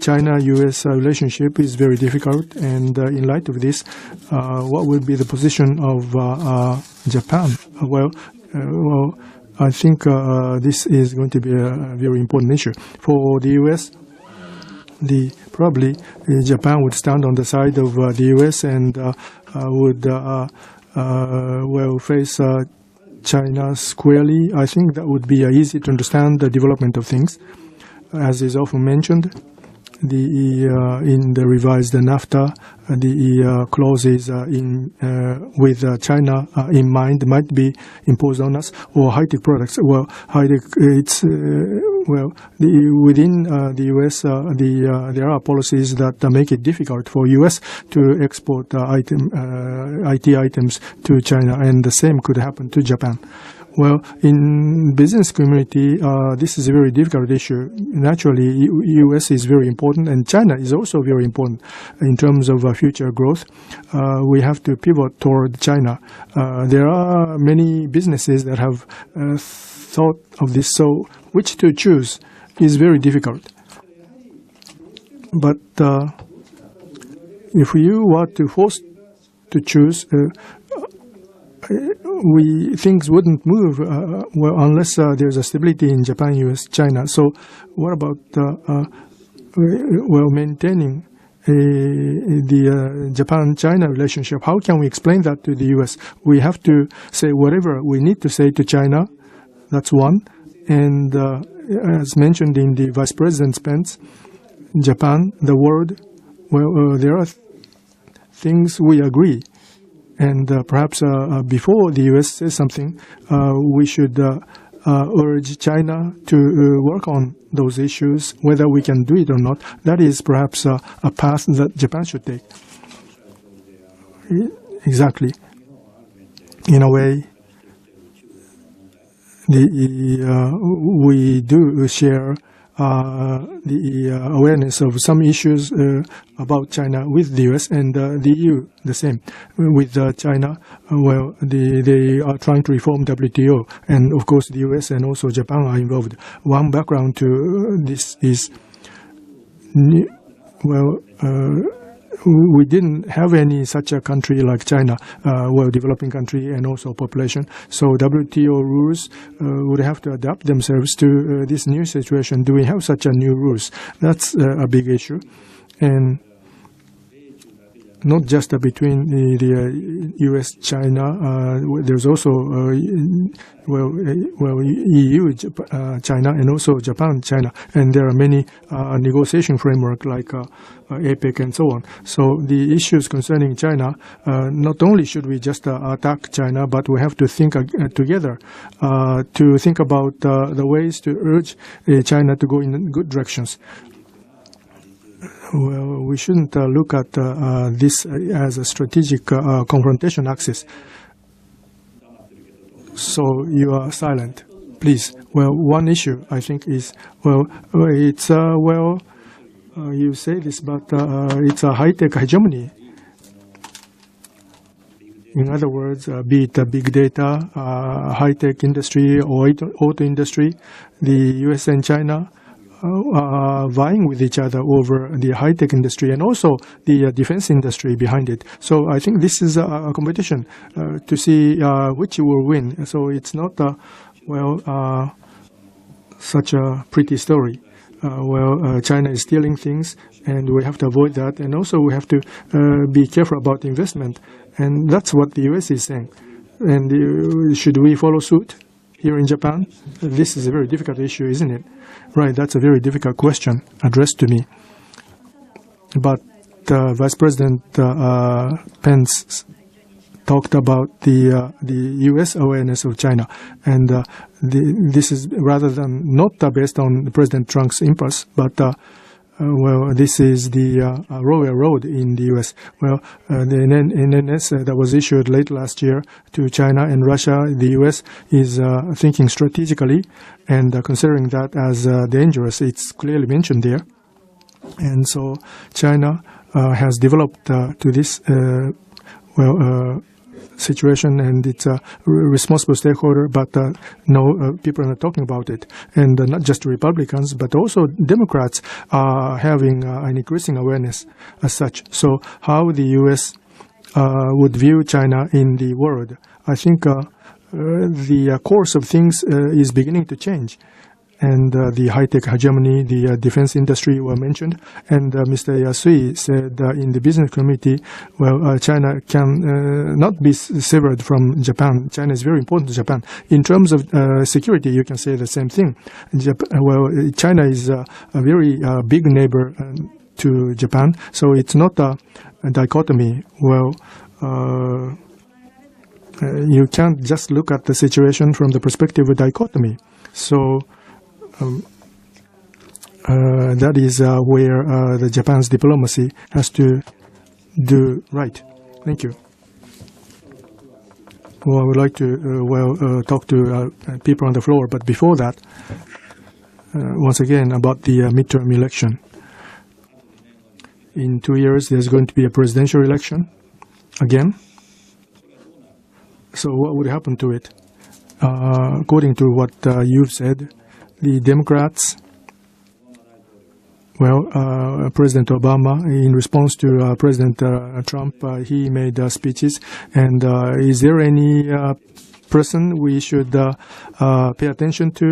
China-U.S. relationship is very difficult, and in light of this, what will be the position of Japan? I think this is going to be a very important issue. For the U.S., probably Japan would stand on the side of the U.S. and would face China squarely. I think that would be easy to understand the development of things. As is often mentioned, in the revised NAFTA, the clauses with China in mind might be imposed on us, or high-tech products. High-tech, it's within the U.S., there are policies that make it difficult for U.S. to export IT items to China, and the same could happen to Japan. In business community, this is a very difficult issue. Naturally, U.S. is very important, and China is also very important in terms of future growth. We have to pivot toward China. There are many businesses that have thought of this, so which to choose is very difficult. But if you were to force to choose, things wouldn't move unless there's a stability in Japan, U.S., China. So what about maintaining the Japan-China relationship? How can we explain that to the U.S.? We have to say whatever we need to say to China. That's one. And as mentioned in the Vice President's speech, Japan, the world, there are things we agree. And perhaps before the U.S. says something, we should urge China to work on those issues, whether we can do it or not. That is perhaps a path that Japan should take. Exactly. In a way, we do share the awareness of some issues about China with the US, and the EU the same with China. Well, they are trying to reform WTO, and of course the US and also Japan are involved. One background to this is, we didn't have any such a country like China, developing country and also population. So WTO rules would have to adapt themselves to this new situation. Do we have such a new rules? That's a big issue. And not just between the U.S., China. There's also EU, China, and also Japan, China, and there are many negotiation framework like APEC and so on. So the issues concerning China, not only should we just attack China, but we have to think together to think about the ways to urge China to go in good directions. Well, we shouldn't look at this as a strategic confrontation axis. So you are silent, please. Well, one issue I think is, it's, you say this, but it's a high-tech hegemony. In other words, be it big data, high-tech industry, or auto industry, the US and China vying with each other over the high-tech industry and also the defense industry behind it. So I think this is a competition to see which will win. So it's not, such a pretty story. China is stealing things, and we have to avoid that. And also we have to be careful about investment. And that's what the US is saying. And should we follow suit here in Japan? This is a very difficult issue, isn't it? Right, that's a very difficult question addressed to me. But Vice President Pence talked about the U.S. awareness of China, and this is rather than not based on President Trump's impulse, but this is the road in the U.S. The NNS that was issued late last year to China and Russia, the U.S. is thinking strategically and considering that as dangerous. It's clearly mentioned there. And so China has developed to this situation, and it's a responsible stakeholder, but no, people are not talking about it. And not just Republicans, but also Democrats are having an increasing awareness as such. So how the U.S. would view China in the world, I think the course of things is beginning to change. And the high-tech hegemony, the defense industry were mentioned. And Mr. Yasui said in the business committee, China can not be severed from Japan. China is very important to Japan. In terms of security, you can say the same thing. China is a very big neighbor to Japan, so it's not a dichotomy. You can't just look at the situation from the perspective of dichotomy. So that is where the Japan's diplomacy has to do right. Thank you. Well, I would like to talk to people on the floor, but before that, once again about the midterm election. In 2 years, there's going to be a presidential election again. So what would happen to it? According to what you've said, the Democrats, President Obama, in response to President Trump, he made speeches. And is there any person we should pay attention to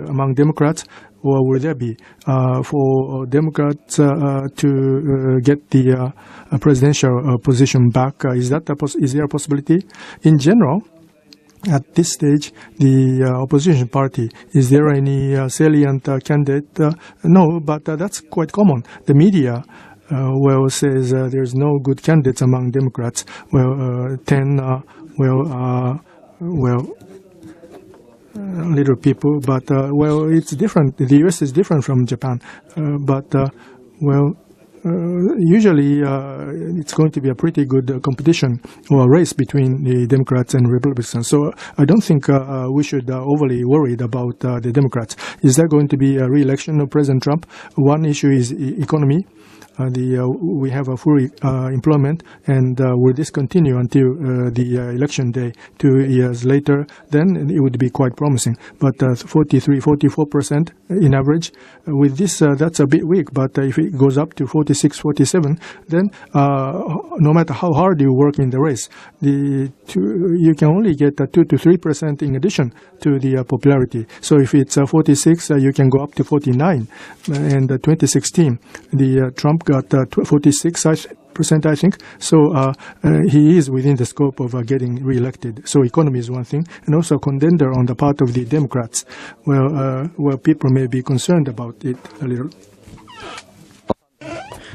among Democrats? Or will there be for Democrats to get the presidential position back? Is there a possibility? In general, at this stage, the opposition party, is there any salient candidate? No, but that's quite common. The media says there's no good candidates among Democrats. 10 little people, but it's different. The U.S. is different from Japan, usually it's going to be a pretty good competition or race between the Democrats and Republicans. So I don't think we should overly worried about the Democrats. Is there going to be a re-election of President Trump? One issue is economy. We have a full employment, and will this continue until the election day 2 years later? Then it would be quite promising. But 43-44% in average, with this, that's a bit weak. But if it goes up to 46-47, then no matter how hard you work in the race, you can only get 2 to 3% in addition to the popularity. So if it's 46, you can go up to 49. And 2016, the Trump got 46%, I think. So he is within the scope of getting reelected. So economy is one thing, and also a contender on the part of the Democrats, where people may be concerned about it a little.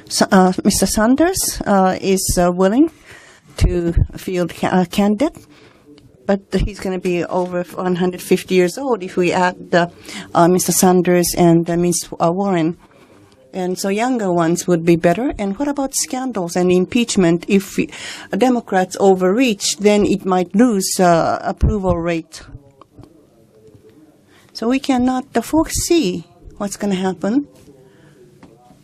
So, Mr. Sanders is willing to field a candidate, but he's going to be over 150 years old if we add Mr. Sanders and Ms. Warren. And so younger ones would be better. And what about scandals and impeachment? If Democrats overreach, then it might lose approval rate. So we cannot foresee what's going to happen.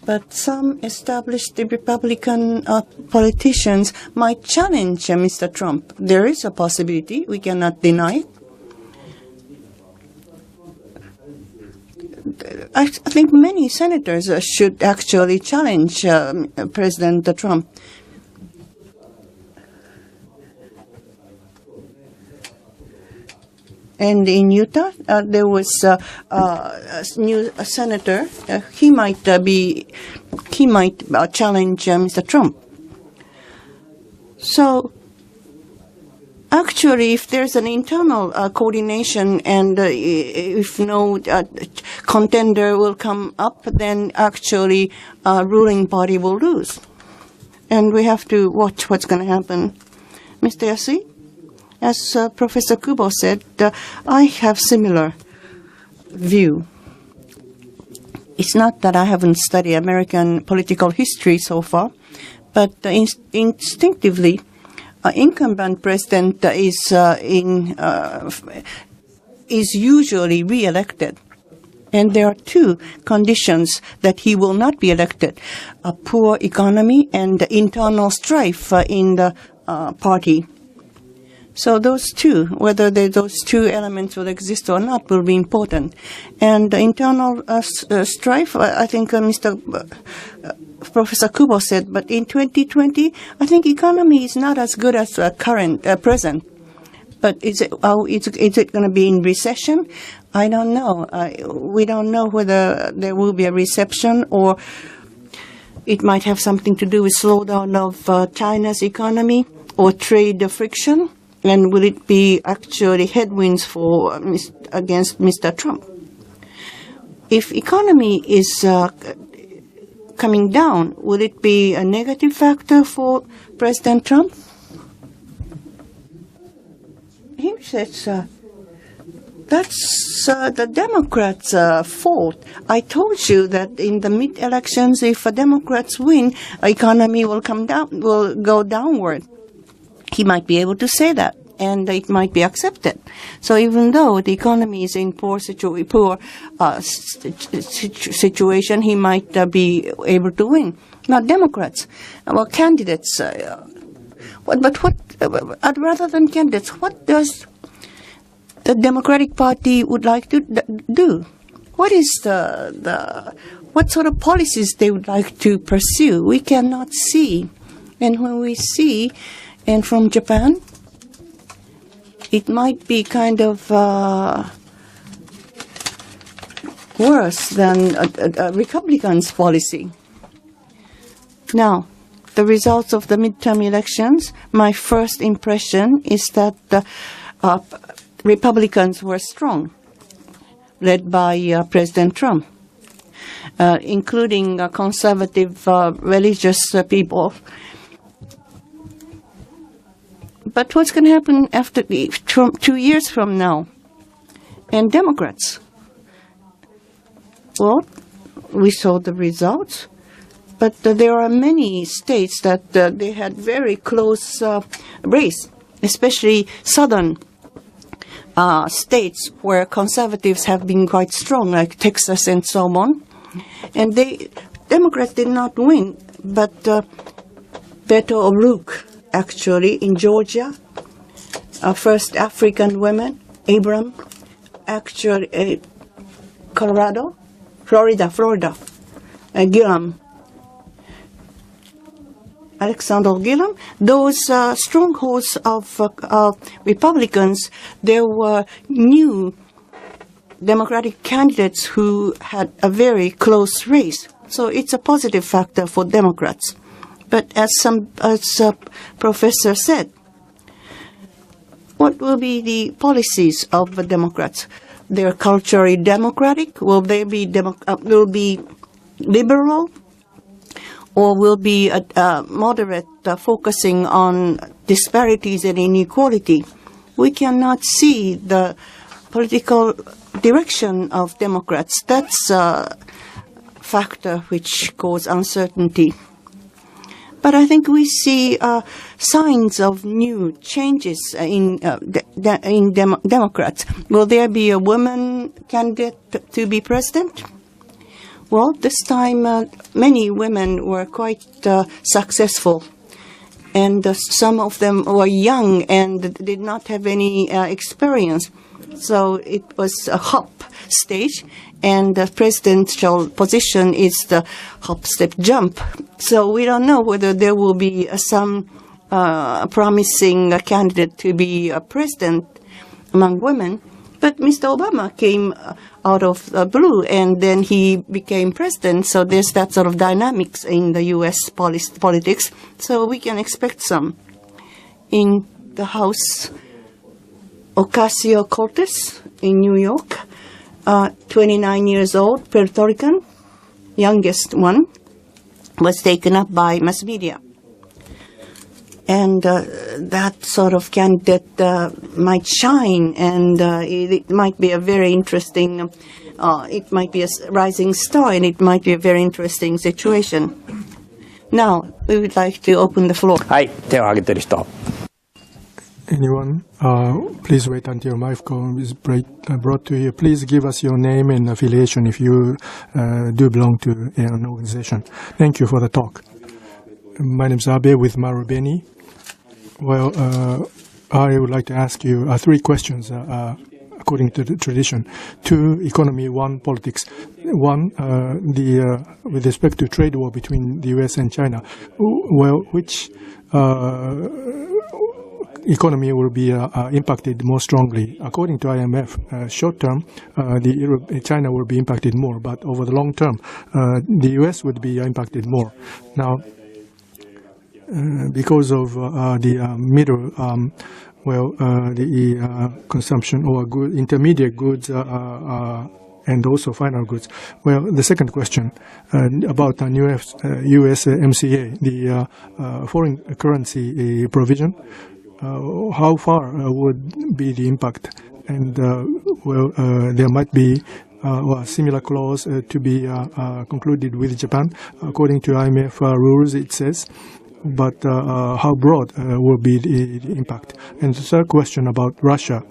But some established Republican politicians might challenge Mr. Trump. There is a possibility. We cannot deny it. I think many senators should actually challenge President Trump. And in Utah, there was a new senator. He might challenge Mr. Trump. So, actually, if there's an internal coordination and if no contender will come up, then actually ruling party will lose. And we have to watch what's going to happen. Mr. Yasui? As Professor Kubo said, I have similar view. It's not that I haven't studied American political history so far, but instinctively, incumbent president is usually re-elected. And there are two conditions that he will not be elected: a poor economy and internal strife in the party. So those two, whether those two elements will exist or not, will be important. And the internal strife, I think Professor Kubo said, but in 2020, I think economy is not as good as present. But is it going to be in recession? I don't know. We don't know whether there will be a recession, or it might have something to do with slowdown of China's economy or trade friction. And will it be actually headwinds against Mr. Trump? If economy is coming down, will it be a negative factor for President Trump? He says that's the Democrats' fault. I told you that in the mid-elections, if Democrats win, economy will go downward. He might be able to say that, and it might be accepted. So even though the economy is in poor situation, he might be able to win. Not Democrats. Well, candidates. But rather than candidates, what does the Democratic Party would like to do? What is what sort of policies they would like to pursue? We cannot see. And when we see, and from Japan, it might be kind of worse than a Republicans' policy. Now, the results of the midterm elections, my first impression is that the Republicans were strong, led by President Trump, including conservative religious people. But what's going to happen after 2 years from now? And Democrats? Well, we saw the results. But there are many states that they had very close race, especially southern states where conservatives have been quite strong, like Texas and so on. And Democrats did not win, but Beto O'Rourke, actually, in Georgia, first African woman, Abram, actually, Colorado, Florida, Gillum, Alexander Gillum, those strongholds of Republicans, there were new Democratic candidates who had a very close race. So it's a positive factor for Democrats. But as a professor said, what will be the policies of the Democrats? They're culturally democratic. Will they be liberal? Or will be moderate, focusing on disparities and inequality? We cannot see the political direction of Democrats. That's a factor which causes uncertainty. But I think we see signs of new changes in Democrats. Will there be a woman candidate to be president? Well, this time many women were quite successful, and some of them were young and did not have any experience. So it was a hop stage, and the presidential position is the hop, step, jump. So we don't know whether there will be some promising candidate to be a president among women. But Mr. Obama came out of the blue, and then he became president. So there's that sort of dynamics in the U.S. politics. So we can expect some. In the House, Ocasio-Cortez in New York, 29 years old, Puerto Rican, youngest one, was taken up by mass media. And that sort of candidate might shine, and it might be a very interesting, it might be a rising star, and it might be a very interesting situation. Now, we would like to open the floor. はい、手を挙げてる人。 Anyone? Please wait until your microphone is brought to you. Please give us your name and affiliation if you do belong to an organization. Thank you for the talk. My name is Abe with Marubeni. Well, I would like to ask you 3 questions according to the tradition. 2, economy, 1, politics. 1, with respect to trade war between the U.S. and China. Well, which economy will be impacted more strongly? According to IMF, short term, China will be impacted more, but over the long term, the U.S. would be impacted more. Now, because of the middle, the consumption or intermediate goods and also final goods. Well, the second question about the U.S. MCA, the foreign currency provision, how far would be the impact? And there might be a similar clause to be concluded with Japan. According to IMF rules, it says. But how broad will be the impact? And the third question about Russia,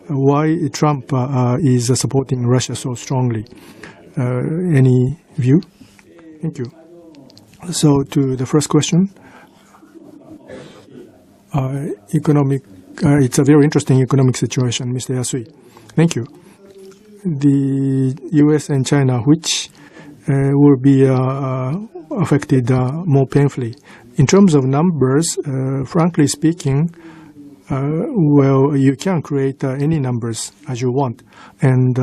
why Trump is supporting Russia so strongly? Any view? Thank you. So to the first question, it's a very interesting economic situation, Mr. Yasui. Thank you. The U.S. and China, which will be affected more painfully. In terms of numbers, frankly speaking, you can create any numbers as you want. And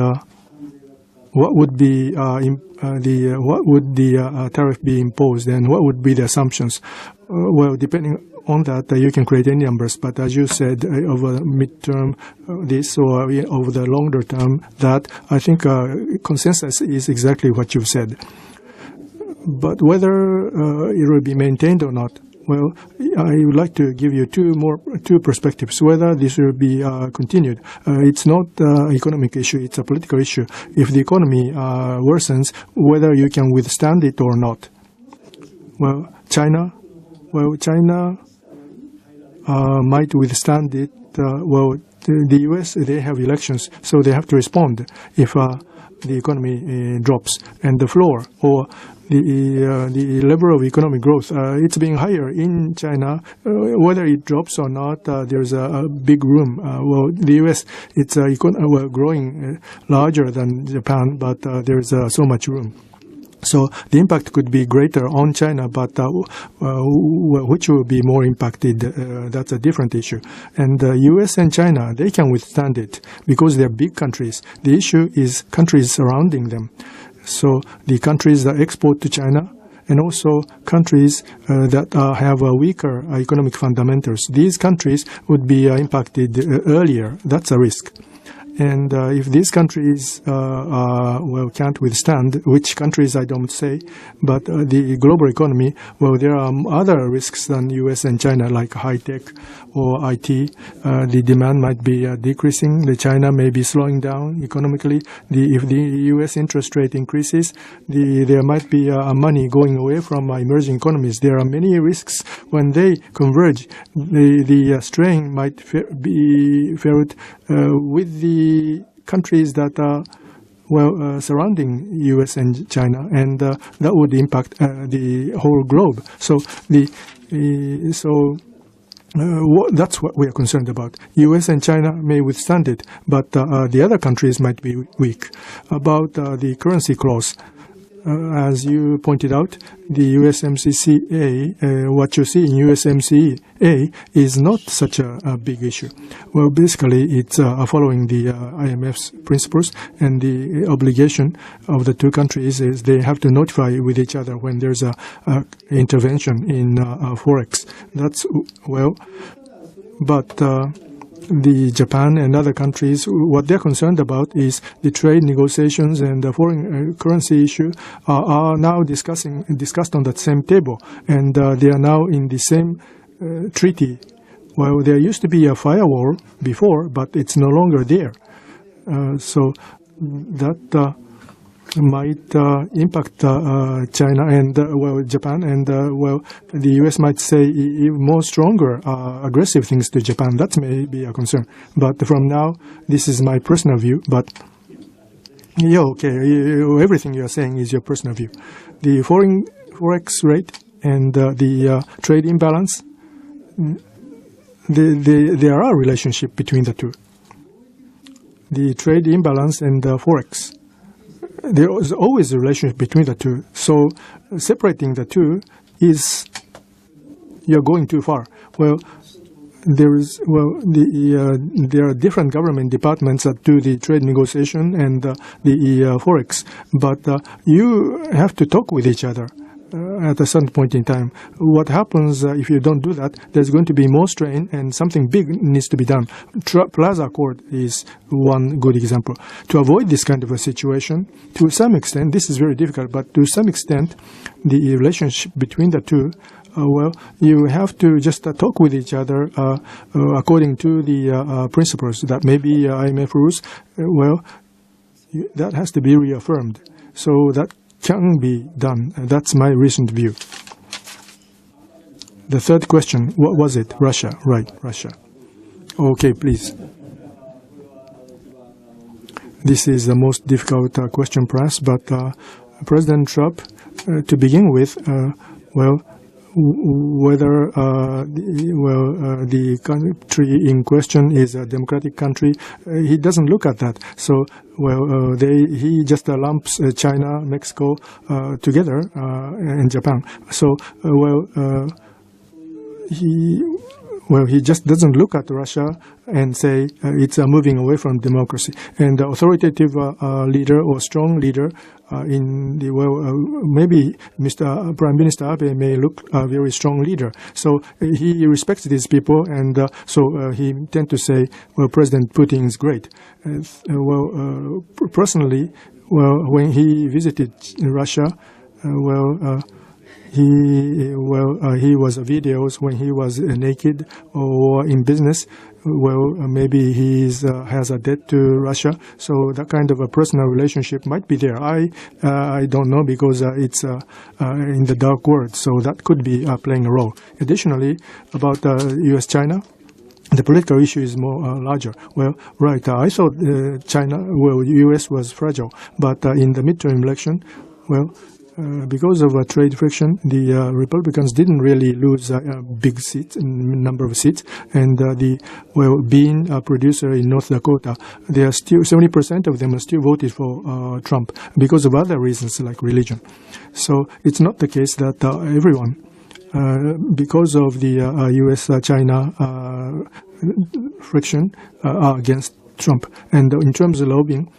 what would be what would the tariff be imposed, and what would be the assumptions? Well, depending on that, you can create any numbers. But as you said, over midterm, this, or over the longer term, that, I think consensus is exactly what you've said. But whether it will be maintained or not, well, I would like to give you two perspectives. Whether this will be continued, it's not an economic issue; it's a political issue. If the economy worsens, whether you can withstand it or not. China might withstand it. The U.S., they have elections, so they have to respond if the economy drops. And the floor or the level of economic growth, it's being higher in China. Whether it drops or not, there's a big room. The U.S., it's growing larger than Japan, but there's so much room. So the impact could be greater on China, but which will be more impacted, that's a different issue. And the U.S. and China, they can withstand it because they're big countries. The issue is countries surrounding them. So the countries that export to China and also countries that have weaker economic fundamentals. These countries would be impacted earlier. That's a risk. And if these countries can't withstand, which countries I don't say, but the global economy, there are other risks than U.S. and China, like high-tech or IT. The demand might be decreasing. The China may be slowing down economically. If the U.S. interest rate increases, there might be money going away from emerging economies. There are many risks. When they converge, the strain might be felt with the countries that are surrounding U.S. and China, and that would impact the whole globe. So that's what we are concerned about. U.S. and China may withstand it, but the other countries might be weak. About the currency clause, as you pointed out, the USMCA, what you see in USMCA is not such a big issue. Basically, it's following the IMF's principles, and the obligation of the two countries is they have to notify with each other when there's a intervention in Forex. That's but the Japan and other countries, what they're concerned about is the trade negotiations and the foreign currency issue are now discussed on the same table, and they are now in the same treaty. There used to be a firewall before, but it's no longer there. So that might impact China and Japan, and the U.S. might say even more stronger aggressive things to Japan. That may be a concern. But from now, this is my personal view. But everything you are saying is your personal view. The forex rate and the trade imbalance, there are a relationship between the two. The trade imbalance and the forex. There is always a relationship between the two. So separating the two is you're going too far. There are different government departments that do the trade negotiation and the forex, but you have to talk with each other. At a certain point in time. What happens if you don't do that? There's going to be more strain, and something big needs to be done. Plaza Accord is one good example. To avoid this kind of a situation, to some extent, this is very difficult, but to some extent, the relationship between the two, you have to just talk with each other according to the principles that may be IMF rules. That has to be reaffirmed. So that can be done. That's my recent view. The third question, what was it? Russia, right, Russia. Okay, please. This is the most difficult question, perhaps, but President Trump, to begin with, whether the country in question is a democratic country, he doesn't look at that. So, he just lumps China, Mexico together, and Japan. So, he just doesn't look at Russia and say it's moving away from democracy. And the authoritative leader or strong leader in the maybe Mr. Prime Minister Abe may look a very strong leader. So he respects these people, and so he tend to say, President Putin is great. Personally, when he visited Russia, he was videos when he was naked or in business. Well, maybe he has a debt to Russia, so that kind of a personal relationship might be there. I don't know because it's in the dark world, so that could be playing a role. Additionally, about U.S.-China, the political issue is more larger. Well, right, I thought U.S. was fragile, but in the midterm election, well, because of trade friction, the Republicans didn't really lose big seats, number of seats, and being a producer in North Dakota, they are still 70% of them are still voted for Trump because of other reasons like religion. So it's not the case that everyone, because of the U.S.-China friction, are against Trump. And in terms of lobbying,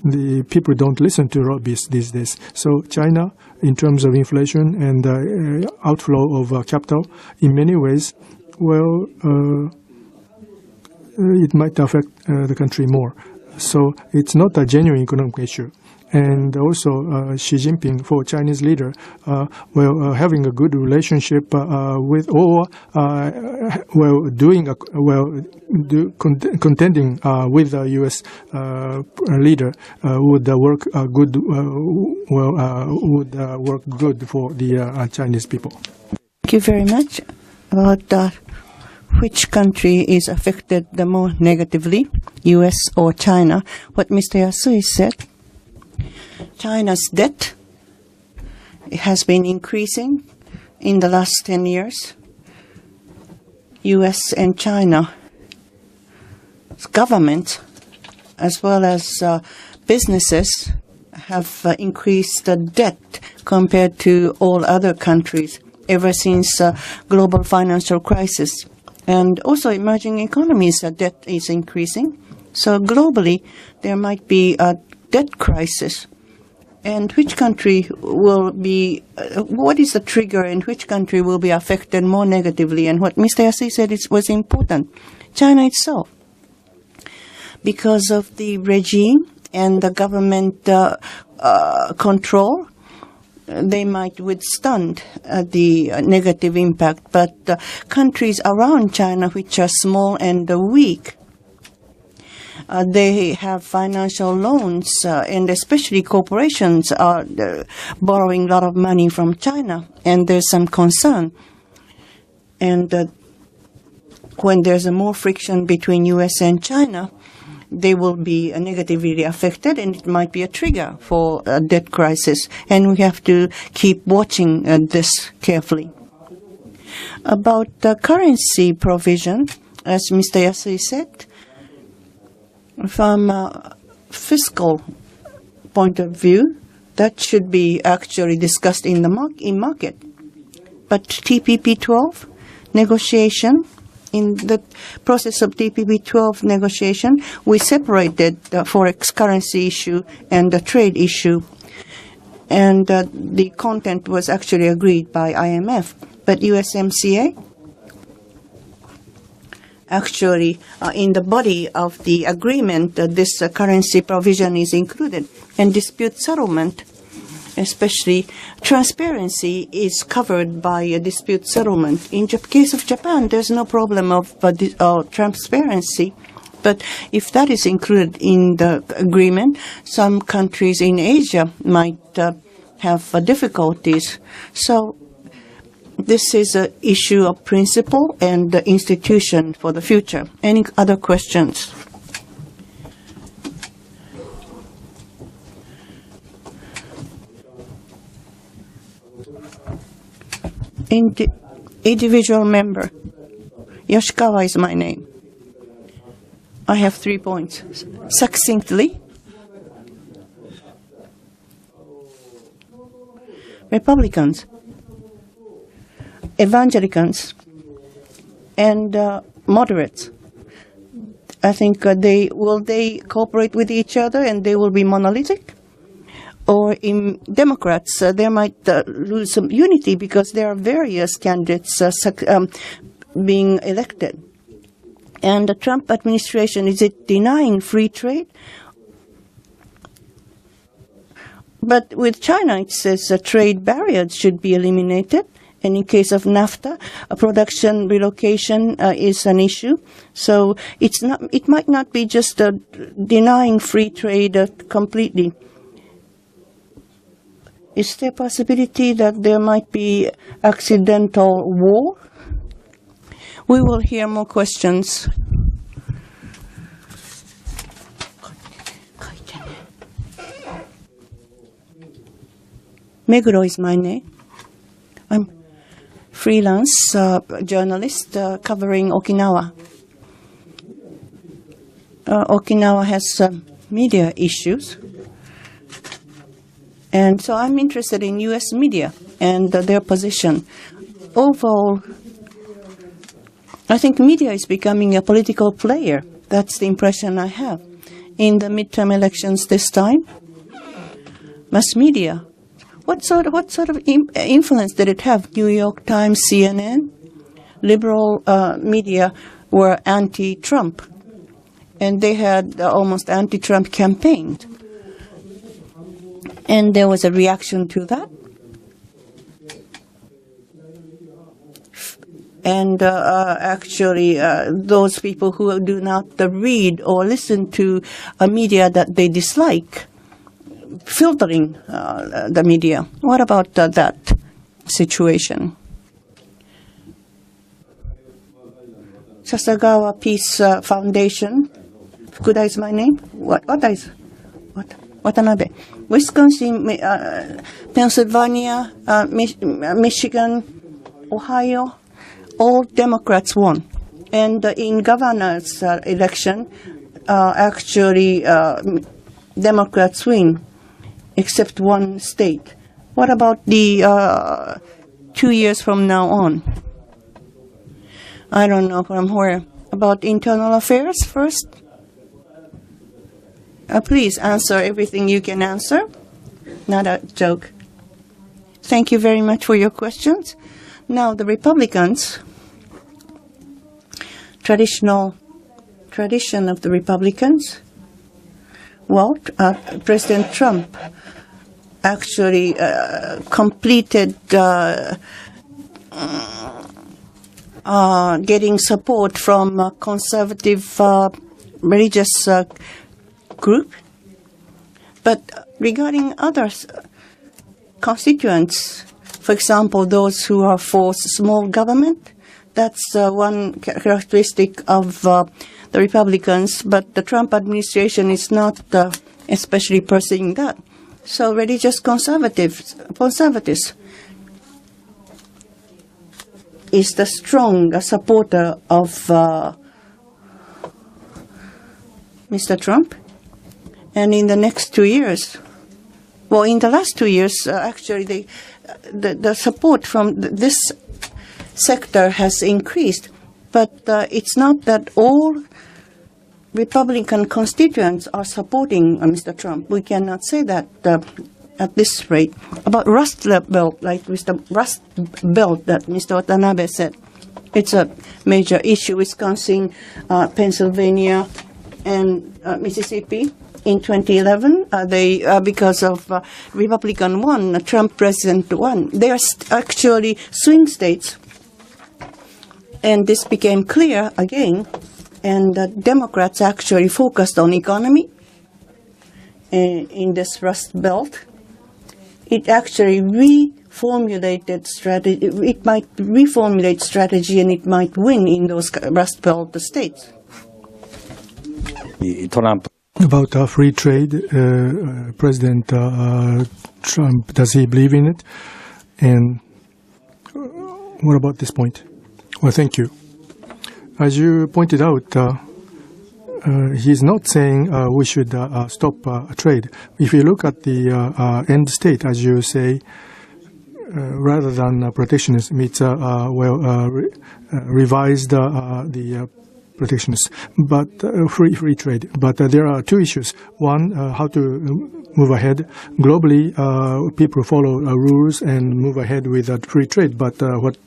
the people don't listen to lobbyists these days. So China, in terms of inflation and outflow of capital, in many ways, it might affect the country more. So it's not a genuine economic issue. And also Xi Jinping, for Chinese leader, having a good relationship with, or contending with the U.S. Leader would work good for the Chinese people. Thank you very much. About which country is affected the more negatively, U.S. or China? What Mr. Yasui said. China's debt has been increasing in the last 10 years. U.S. and China government, as well as businesses, have increased the debt compared to all other countries ever since global financial crisis. And also emerging economies' debt is increasing. So globally, there might be a debt crisis. And which country will be, what is the trigger and which country will be affected more negatively? And what Mr. Yasui said was important. China itself. Because of the regime and the government control, they might withstand the negative impact. But countries around China, which are small and weak, they have financial loans, and especially corporations are borrowing a lot of money from China, and there's some concern. And when there's more friction between U.S. and China, they will be negatively affected, and it might be a trigger for a debt crisis. And we have to keep watching this carefully. About the currency provision, as Mr. Yasui said, from a fiscal point of view, that should be actually discussed in the market. But TPP-12 negotiation, in the process of TPP-12 negotiation, we separated the forex currency issue and the trade issue. And the content was actually agreed by IMF. But USMCA, actually, in the body of the agreement, this currency provision is included. And dispute settlement, especially transparency, is covered by a dispute settlement. In the case of Japan, there's no problem of transparency. But if that is included in the agreement, some countries in Asia might have difficulties. So this is an issue of principle and institution for the future. Any other questions? Individual member. Yoshikawa is my name. I have 3 points. Succinctly, Republicans, evangelicals, and moderates, I think they cooperate with each other and they will be monolithic? Or in Democrats, there might lose some unity because there are various candidates being elected. And the Trump administration, is it denying free trade? But with China, it says trade barriers should be eliminated. And in case of NAFTA, production relocation is an issue. So it might not be just denying free trade completely. Is there a possibility that there might be accidental war? We will hear more questions. Meguro is my name. I'm freelance journalist covering Okinawa. Okinawa has media issues. And so I'm interested in U.S. media and their position. Overall, I think media is becoming a political player. That's the impression I have. In the midterm elections this time, mass media, what sort of influence did it have? New York Times, CNN, liberal media were anti-Trump, and they had almost anti-Trump campaign. And there was a reaction to that. And actually, those people who do not read or listen to a media that they dislike, filtering the media. What about that situation? Sasagawa Peace Foundation. Fukuda is my name. Watanabe. Wisconsin, Pennsylvania, Michigan, Ohio, all Democrats won. And in governor's election, actually, Democrats win, except one state. What about the 2 years from now on? I don't know from where. About internal affairs first? Please answer everything you can answer. Not a joke. Thank you very much for your questions. Now, the Republicans, tradition of the Republicans, well, President Trump actually completed getting support from a conservative religious group. But regarding other constituents, for example, those who are for small government, that's one characteristic of the Republicans, but the Trump administration is not especially pursuing that. So religious conservatives is the strong supporter of Mr. Trump. And in the next 2 years, well, in the last 2 years, actually, the support from this sector has increased. But it's not that all Republican constituents are supporting Mr. Trump. We cannot say that at this rate. About Rust Belt, like Mr. Rust Belt that Mr. Watanabe said, it's a major issue. Wisconsin, Pennsylvania, and Mississippi. In 2011, because of Republican won, Trump president won. They are actually swing states. And this became clear again. And the Democrats actually focused on economy in this Rust Belt. It actually reformulated strategy. It might reformulate strategy and it might win in those Rust Belt states. About free trade, President Trump, does he believe in it? And what about this point? Well, thank you. As you pointed out, he's not saying we should stop trade. If you look at the end state, as you say, rather than protectionism, it's revised the protectionists, but free trade. But there are two issues. One, how to move ahead. Globally, people follow rules and move ahead with free trade. But what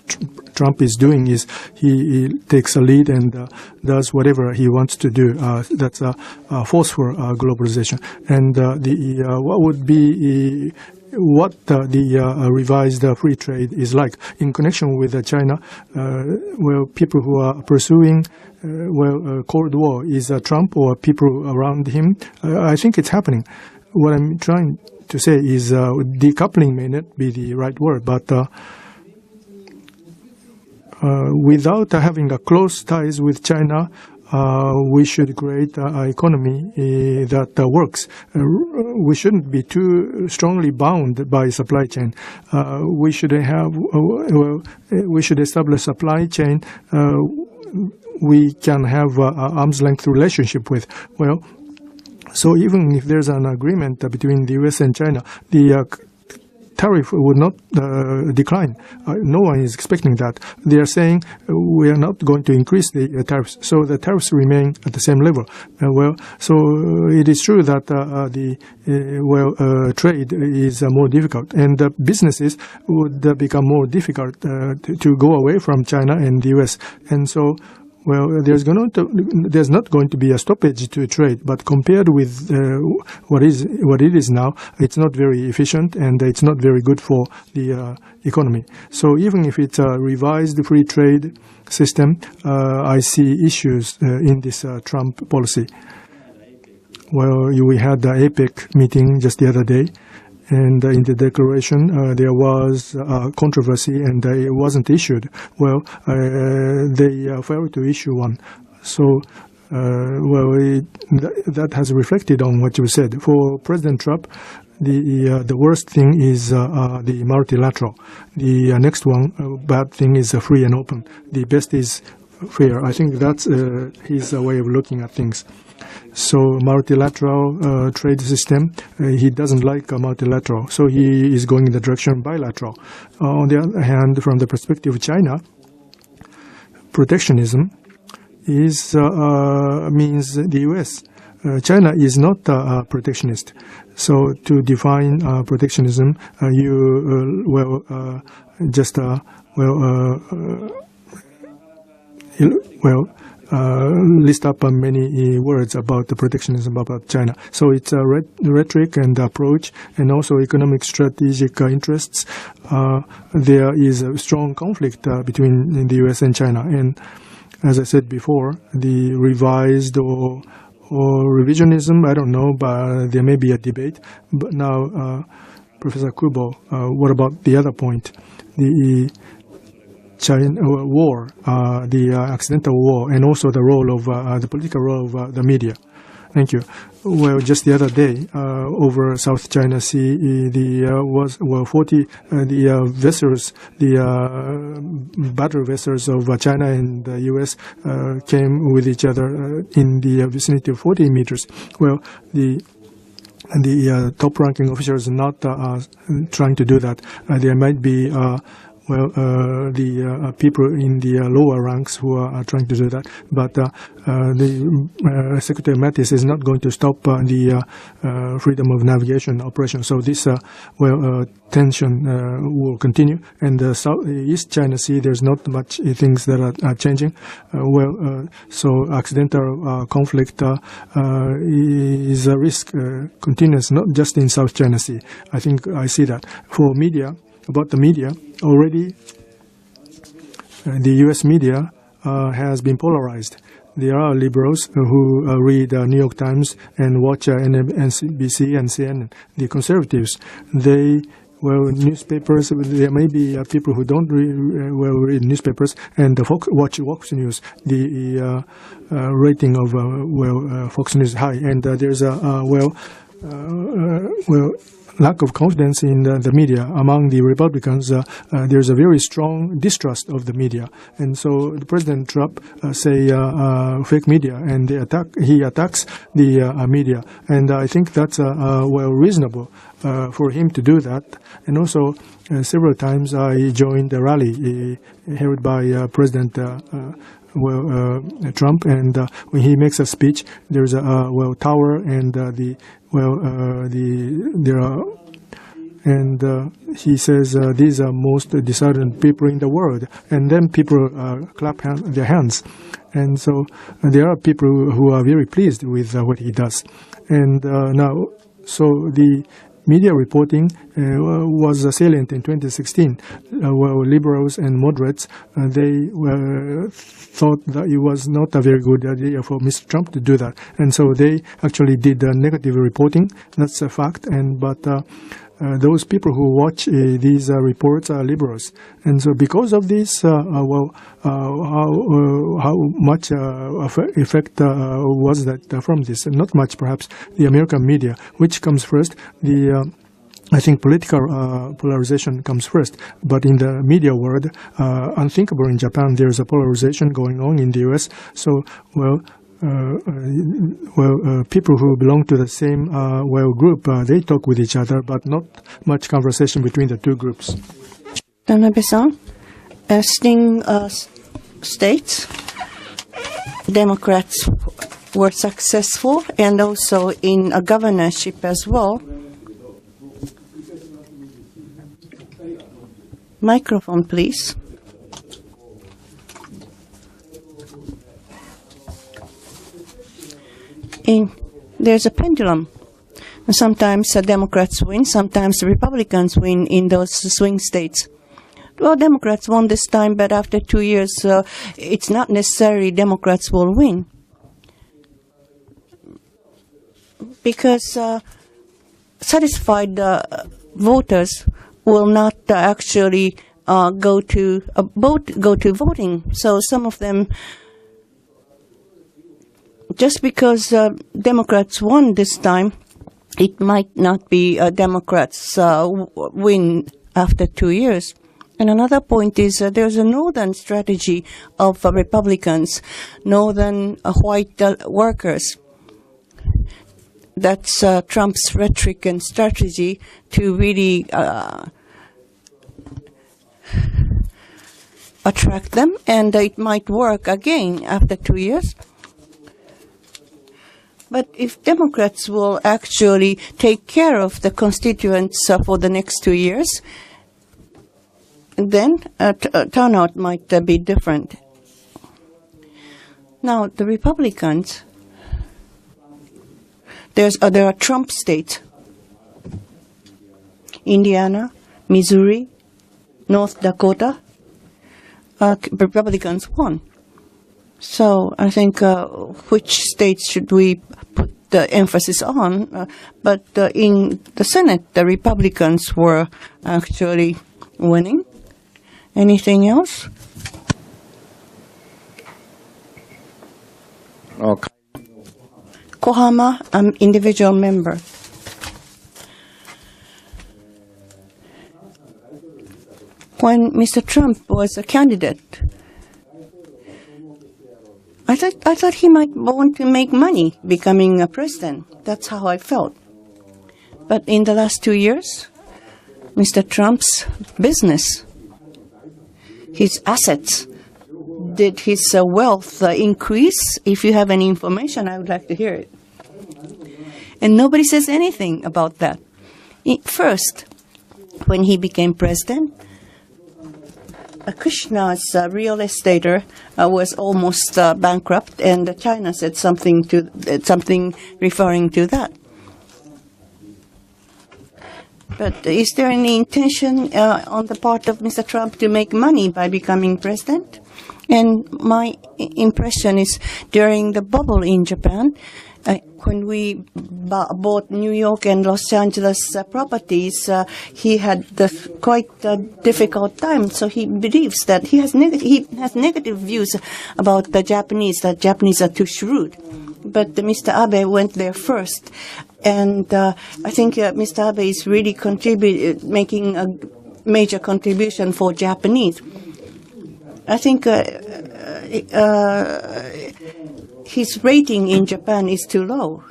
Trump is doing is he takes a lead and does whatever he wants to do. That's a forceful globalization. And what would be what the revised free trade is like in connection with China, people who are pursuing Cold War is Trump or people around him. I think it's happening. What I'm trying to say is decoupling may not be the right word, but without having a close ties with China, we should create an economy that works. We shouldn't be too strongly bound by supply chain. We should have, we should establish supply chain we can have an arm's length relationship with. So even if there's an agreement between the U.S. and China, the tariff would not decline. No one is expecting that. They are saying we are not going to increase the tariffs. So the tariffs remain at the same level. So it is true that trade is more difficult, and businesses would become more difficult to go away from China and the U.S. And so there's not going to be a stoppage to trade, but compared with what it is now, it's not very efficient and it's not very good for the economy. So even if it's a revised free trade system, I see issues in this Trump policy. We had the APEC meeting just the other day, and in the declaration there was controversy and it wasn't issued. They failed to issue one. So that has reflected on what you said. For President Trump, the worst thing is the multilateral. The next one, bad thing, is free and open. The best is fair. I think that's his way of looking at things. So multilateral trade system, he doesn't like multilateral. So he is going in the direction bilateral. On the other hand, from the perspective of China, protectionism is means the U.S. China is not protectionist. So to define protectionism, list up many words about the protectionism about China. So it's a rhetoric and approach, and also economic strategic interests. There is a strong conflict between the U.S. and China. And as I said before, the revised or revisionism, I don't know, but there may be a debate. But now, Professor Kubo, what about the other point? The China war, the accidental war, and also the role of the political role of the media. Thank you. Just the other day, over South China Sea, vessels, the battle vessels of China and the U.S. came with each other in the vicinity of 40 meters. The top-ranking officials are not trying to do that. There might be the people in the lower ranks who are trying to do that. But the Secretary Mattis is not going to stop the freedom of navigation operation. So this tension will continue. And the East China Sea, there's not much things that are changing. So accidental conflict is a risk, continuous, not just in South China Sea. I think I see that. For media, about the media, already the U.S. media has been polarized. There are liberals who read New York Times and watch NBC and CNN. The conservatives, newspapers, there may be people who don't read newspapers and watch Fox News. The rating of Fox News is high, and there's a lack of confidence in the media. Among the Republicans, there's a very strong distrust of the media. And so President Trump say fake media, and he attacks the media. And I think that's reasonable for him to do that. And also, several times I joined a rally held by President Trump, and when he makes a speech, there's a tower, and there are And he says these are most decided people in the world. And then people clap their hands. And so there are people who are very pleased with what he does. And now, so the media reporting was salient in 2016. Well, liberals and moderates, they thought that it was not a very good idea for Mr. Trump to do that. And so they actually did negative reporting. That's a fact. But those people who watch these reports are liberals. And so because of this, how much effect was that from this? Not much, perhaps. The American media, which comes first, I think political polarization comes first. But in the media world, unthinkable in Japan, there's a polarization going on in the U.S. So, people who belong to the same group, they talk with each other, but not much conversation between the two groups. Tanabe-san, swing states, Democrats were successful, and also in a governorship as well. Microphone, please. There's a pendulum. Sometimes the Democrats win, sometimes the Republicans win in those swing states. Well, Democrats won this time, but after 2 years, it's not necessary Democrats will win. Because satisfied voters will not actually go to voting. So some of them, just because Democrats won this time, it might not be Democrats win after 2 years. And another point is there's a northern strategy of Republicans, northern white workers. That's Trump's rhetoric and strategy to really attract them, and it might work again after 2 years. But if Democrats will actually take care of the constituents for the next 2 years, then turnout might be different. Now, the Republicans, there are Trump states, Indiana, Missouri, North Dakota. Republicans won. So I think which states should we put the emphasis on? But in the Senate, the Republicans were actually winning. Anything else? Okay. Kohama, individual member. When Mr. Trump was a candidate, I thought he might want to make money becoming a president. That's how I felt. But in the last 2 years, Mr. Trump's business, his assets, did his wealth increase? If you have any information, I would like to hear it. And nobody says anything about that. First, when he became president, Krishna's real estater was almost bankrupt, and China said something referring to that. But is there any intention on the part of Mr. Trump to make money by becoming president? And my impression is during the bubble in Japan, when we bought New York and Los Angeles properties, he had quite a difficult time. So he believes that he has negative views about the Japanese, that Japanese are too shrewd. But Mr. Abe went there first. And I think Mr. Abe is really making a major contribution for Japanese. I think his rating in Japan is too low.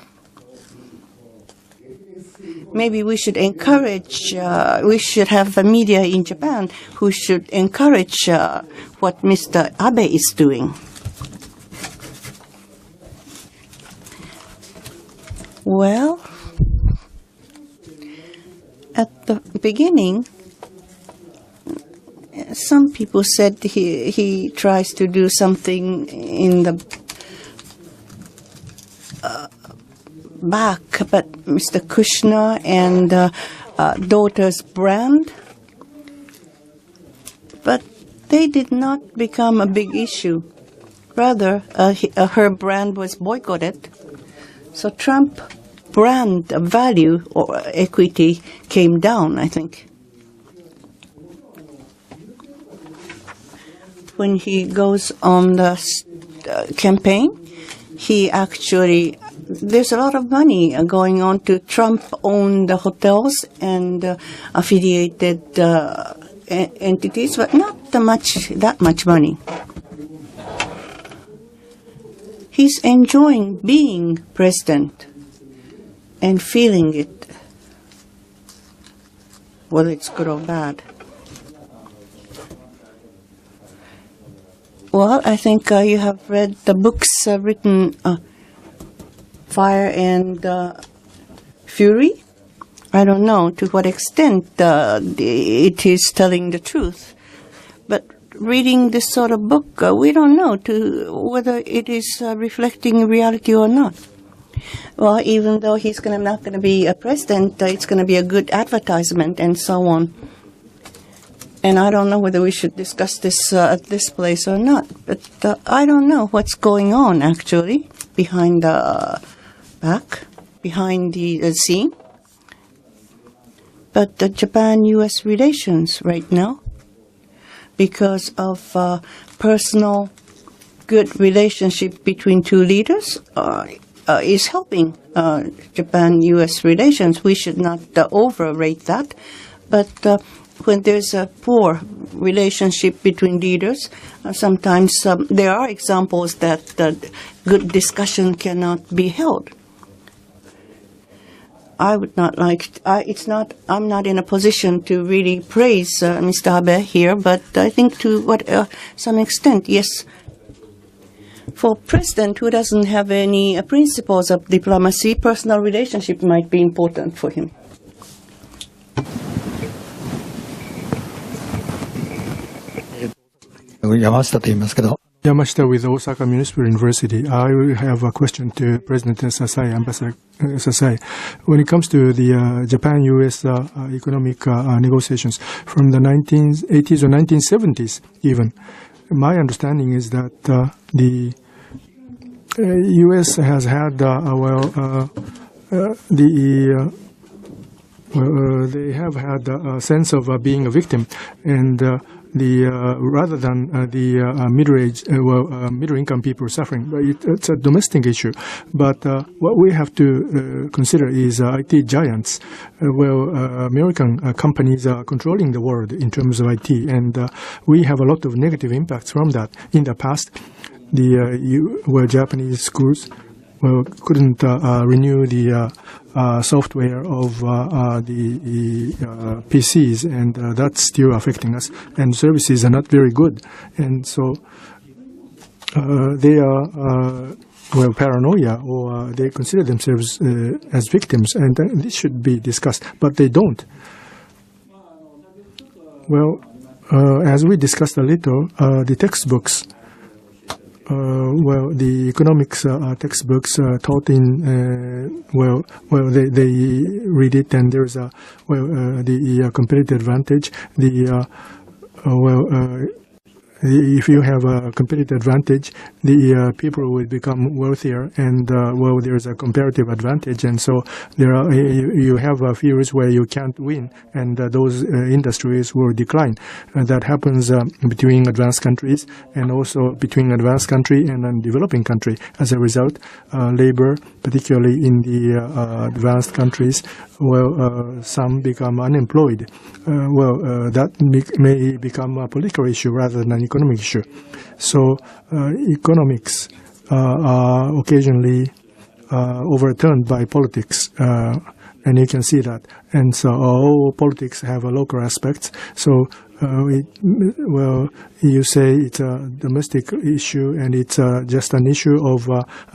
Maybe we should encourage, we should have a media in Japan who should encourage what Mr. Abe is doing. Well, At the beginning, some people said he tries to do something in the back, but Mr. Kushner and daughter's brand, but they did not become a big issue. Rather, her brand was boycotted. So Trump brand value or equity came down, I think. When he goes on the campaign, he actually, there's a lot of money going on to Trump-owned hotels and affiliated entities, but not that much money. He's enjoying being president and feeling it, whether it's good or bad. Well, I think you have read the books written Fire and Fury. I don't know to what extent it is telling the truth. But reading this sort of book, we don't know whether it is reflecting reality or not. Well, even though he's not going to be a president, it's going to be a good advertisement and so on. And I don't know whether we should discuss this at this place or not. But I don't know what's going on, actually, behind the scene. But the Japan-U.S. relations right now, because of personal good relationship between two leaders, is helping Japan-U.S. relations. We should not overrate that. But when there's a poor relationship between leaders, sometimes there are examples that good discussion cannot be held. I would not like. I'm not in a position to really praise Mr. Abe here, but I think to some extent, yes. For president who doesn't have any principles of diplomacy, personal relationship might be important for him. Yamashita with Osaka Municipal University. I have a question to President Sasae, Ambassador Sasae. When it comes to the Japan-U.S. economic negotiations from the 1980s or 1970s even, my understanding is that the U.S. has had, they have had a sense of being a victim, and rather than the middle-income people suffering, it's a domestic issue. But what we have to consider is IT giants. American companies are controlling the world in terms of IT, and we have a lot of negative impacts from that. In the past, Japanese schools couldn't renew the software of the PCs, and that's still affecting us. And services are not very good, and so they are paranoia, or they consider themselves as victims, and this should be discussed, but they don't. Well, as we discussed a little, the textbooks. The economics textbooks taught in they read it, and there's the competitive advantage. If you have a competitive advantage, the people will become wealthier, and there's a comparative advantage, and so you have fields where you can't win, and those industries will decline. That happens between advanced countries, and also between advanced country and developing country. As a result, labor, particularly in the advanced countries, some become unemployed. That may become a political issue rather than an economic issue. So economics are occasionally overturned by politics, and you can see that. And so all politics have a local aspects. So you say it's a domestic issue and it's just an issue of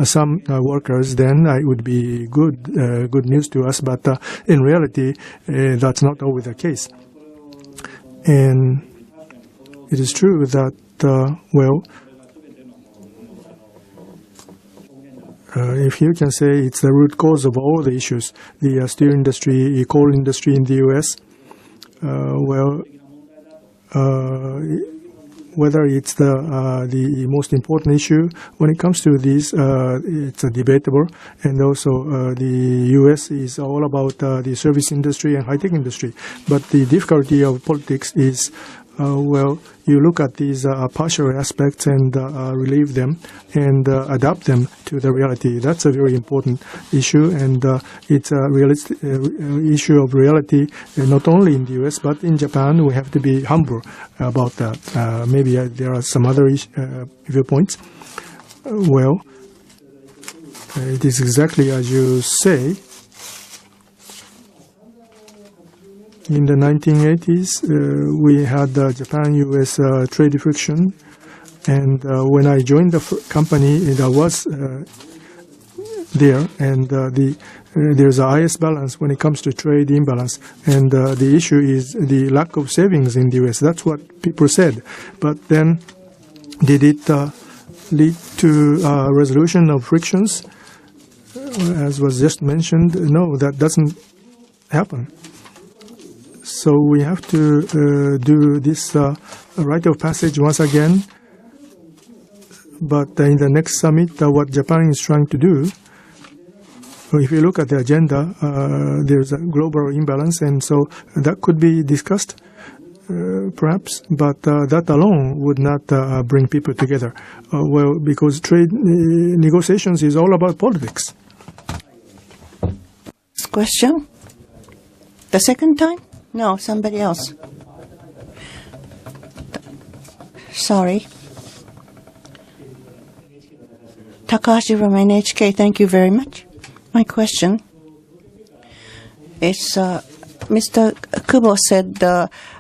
some workers, then it would be good news to us. But in reality, that's not always the case. And it is true that, if you can say it's the root cause of all the issues, the steel industry, coal industry in the U.S., whether it's the most important issue when it comes to these, it's debatable. And also the U.S. is all about the service industry and high-tech industry. But the difficulty of politics is, you look at these partial aspects and relieve them and adapt them to the reality. That's a very important issue, and it's a realistic issue of reality, not only in the U.S. but in Japan. We have to be humble about that. Maybe there are some other viewpoints. It is exactly as you say. In the 1980s, we had the Japan-U.S. trade friction, and when I joined the company, that was there, and there's a highest balance when it comes to trade imbalance, and the issue is the lack of savings in the U.S. That's what people said. But then, did it lead to resolution of frictions, as was just mentioned? No, that doesn't happen. So we have to do this rite of passage once again. But in the next summit, what Japan is trying to do, if you look at the agenda, there's a global imbalance, and so that could be discussed, perhaps. But that alone would not bring people together. Because trade negotiations is all about politics. Question? The second time? No, somebody else. Sorry. Takahashi from NHK, thank you very much. My question is, Mr. Kubo said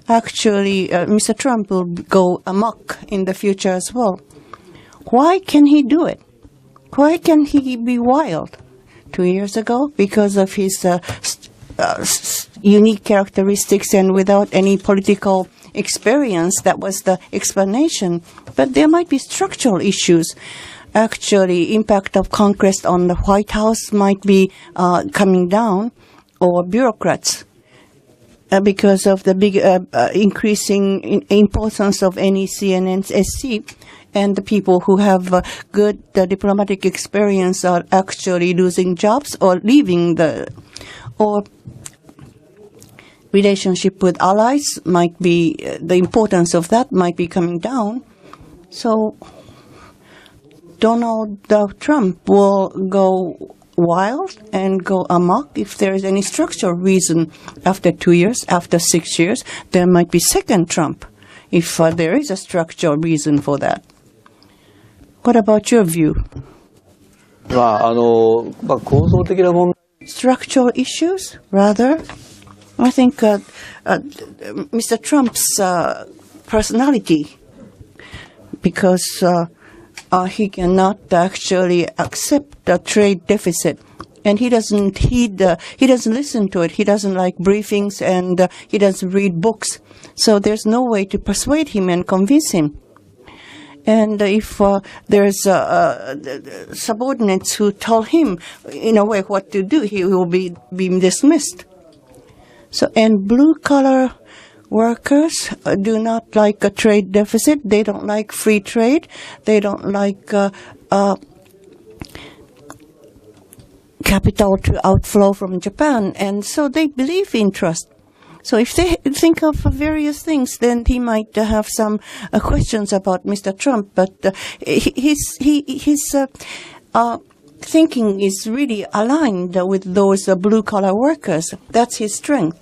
actually Mr. Trump will go amok in the future as well. Why can he do it? Why can he be wild? 2 years ago, because of his unique characteristics and without any political experience, that was the explanation. But there might be structural issues. Actually, impact of Congress on the White House might be coming down, or bureaucrats, because of the big increasing importance of NEC and SC. And the people who have good diplomatic experience are actually losing jobs or leaving or relationship with allies might be, the importance of that might be coming down. So Donald Trump will go wild and go amok if there is any structural reason. After 2 years, after 6 years, there might be second Trump if there is a structural reason for that. What about your view? Structural issues, rather. I think Mr. Trump's personality, because he cannot actually accept a trade deficit, and he doesn't listen to it. He doesn't like briefings, and he doesn't read books. So there's no way to persuade him and convince him. And if there's subordinates who tell him in a way what to do, he will be dismissed. So, and blue-collar workers do not like a trade deficit. They don't like free trade. They don't like capital to outflow from Japan. And so they believe in trust. So if they think of various things, then he might have some questions about Mr. Trump. But his thinking is really aligned with those blue-collar workers. That's his strength.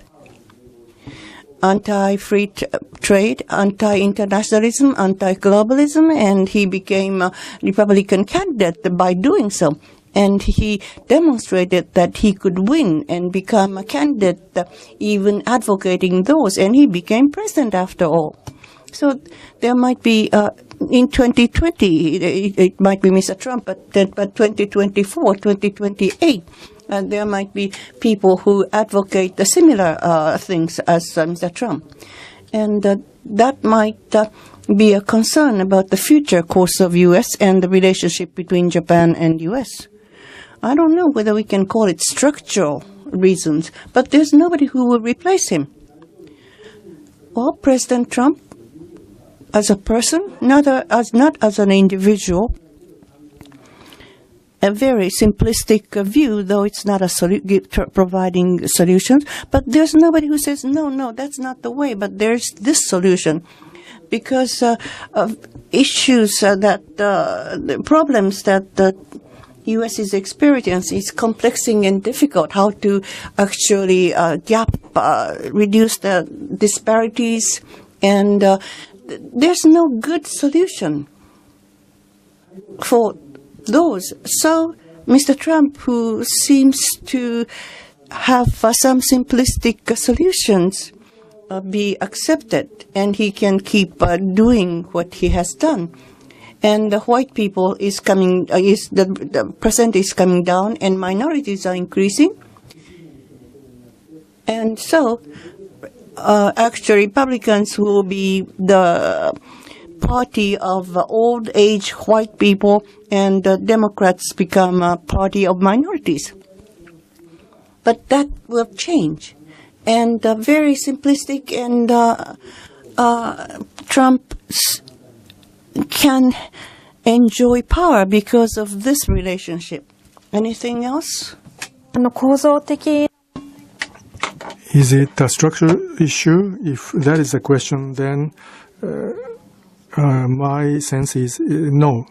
Anti-free trade, anti-internationalism, anti-globalism, and he became a Republican candidate by doing so. And he demonstrated that he could win and become a candidate, even advocating those, and he became president after all. So there might be, in 2020, it might be Mr. Trump, but 2024, 2028, there might be people who advocate the similar things as Mr. Trump. And that might be a concern about the future course of U.S. and the relationship between Japan and U.S. I don't know whether we can call it structural reasons, but there's nobody who will replace him. Well, President Trump, as a person, not as an individual, a very simplistic view, though it's not providing solutions, but there's nobody who says, no, that's not the way, but there's this solution. Because of issues the problems that the U.S. is experiencing is complexing and difficult. How to actually reduce the disparities, and there's no good solution for those. So Mr. Trump, who seems to have some simplistic solutions, be accepted, and he can keep doing what he has done. And the white people is coming, the percent is coming down, and minorities are increasing. And so, actually, Republicans will be the party of old age white people, and Democrats become a party of minorities. But that will change. And very simplistic, and Trump can enjoy power because of this relationship. Anything else? Is it a structural issue? If that is the question, then my sense is no,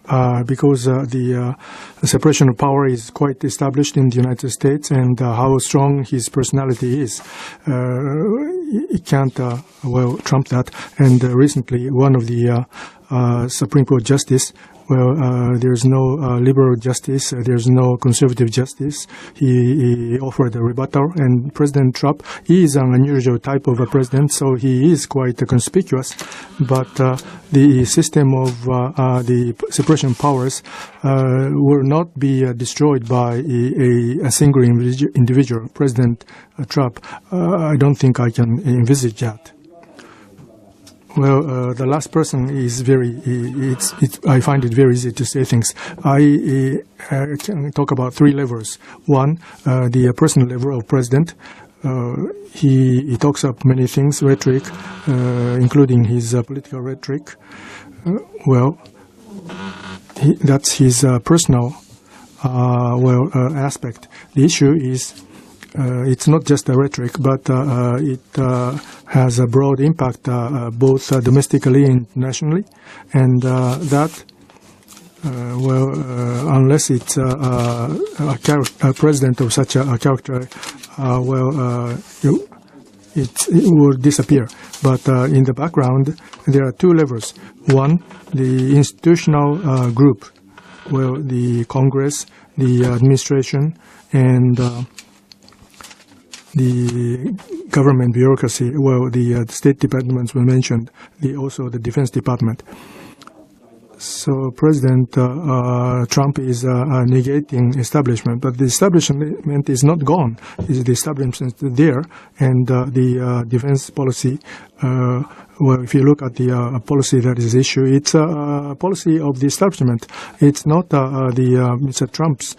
because the separation of power is quite established in the United States, and how strong his personality is. It can't, trump that. And recently, one of the Supreme Court justice, there's no liberal justice, there's no conservative justice. He offered a rebuttal, and President Trump is an unusual type of a president, so he is quite conspicuous. But the system of the separation of powers will not be destroyed by a single individual. President Trump, I don't think I can envisage that. Well, the last person is very, I find it very easy to say things. I can talk about three levels. One, the personal level of president. He talks up many things, rhetoric, including his political rhetoric. That's his personal, aspect. The issue is, it's not just a rhetoric, but it has a broad impact both domestically and internationally, and that, unless it's a president of such a character, it will disappear. But in the background, there are two levels. One, the institutional group, the Congress, the administration, and the government bureaucracy, the State Departments were mentioned, also the Defense Department. So President Trump is negating establishment, but the establishment is not gone. The establishment is there, and the defense policy, if you look at the policy that is issued, it's a policy of the establishment. It's not Mr. Trump's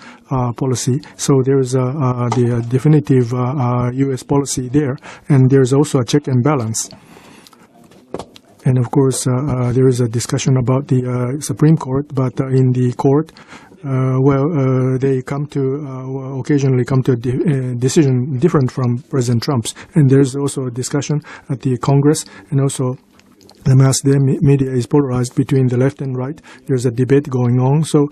policy. So there's the definitive U.S. policy there, and there's also a check and balance. And of course, there is a discussion about the Supreme Court, but in the court, they come to occasionally come to a decision different from President Trump's. And there's also a discussion at the Congress, and also the mass media is polarized between the left and right. There's a debate going on. So,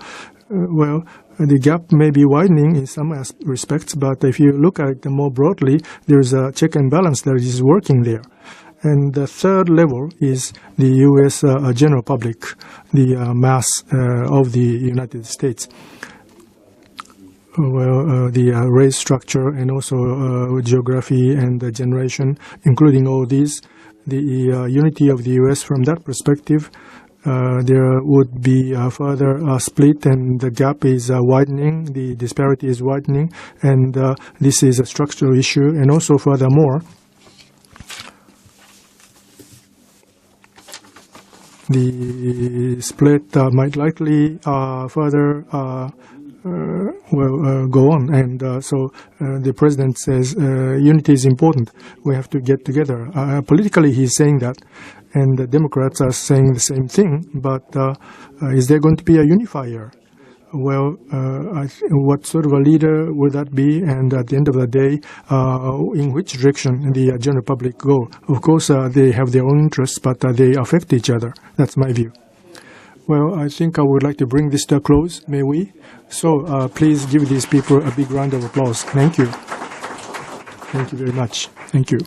the gap may be widening in some respects, but if you look at it more broadly, there's a check and balance that is working there. And the third level is the U.S. General public, the mass of the United States. the race structure and also geography and the generation, including all these, the unity of the U.S. from that perspective, there would be a further split, and the gap is widening, the disparity is widening, and this is a structural issue. And also furthermore, the split might likely further go on, and so the president says unity is important. We have to get together. Politically, he's saying that, and the Democrats are saying the same thing. But is there going to be a unifier? Well, what sort of a leader would that be? And at the end of the day, in which direction the general public go? Of course, they have their own interests, but they affect each other. That's my view. Well, I think I would like to bring this to a close. May we? So please give these people a big round of applause. Thank you. Thank you very much. Thank you.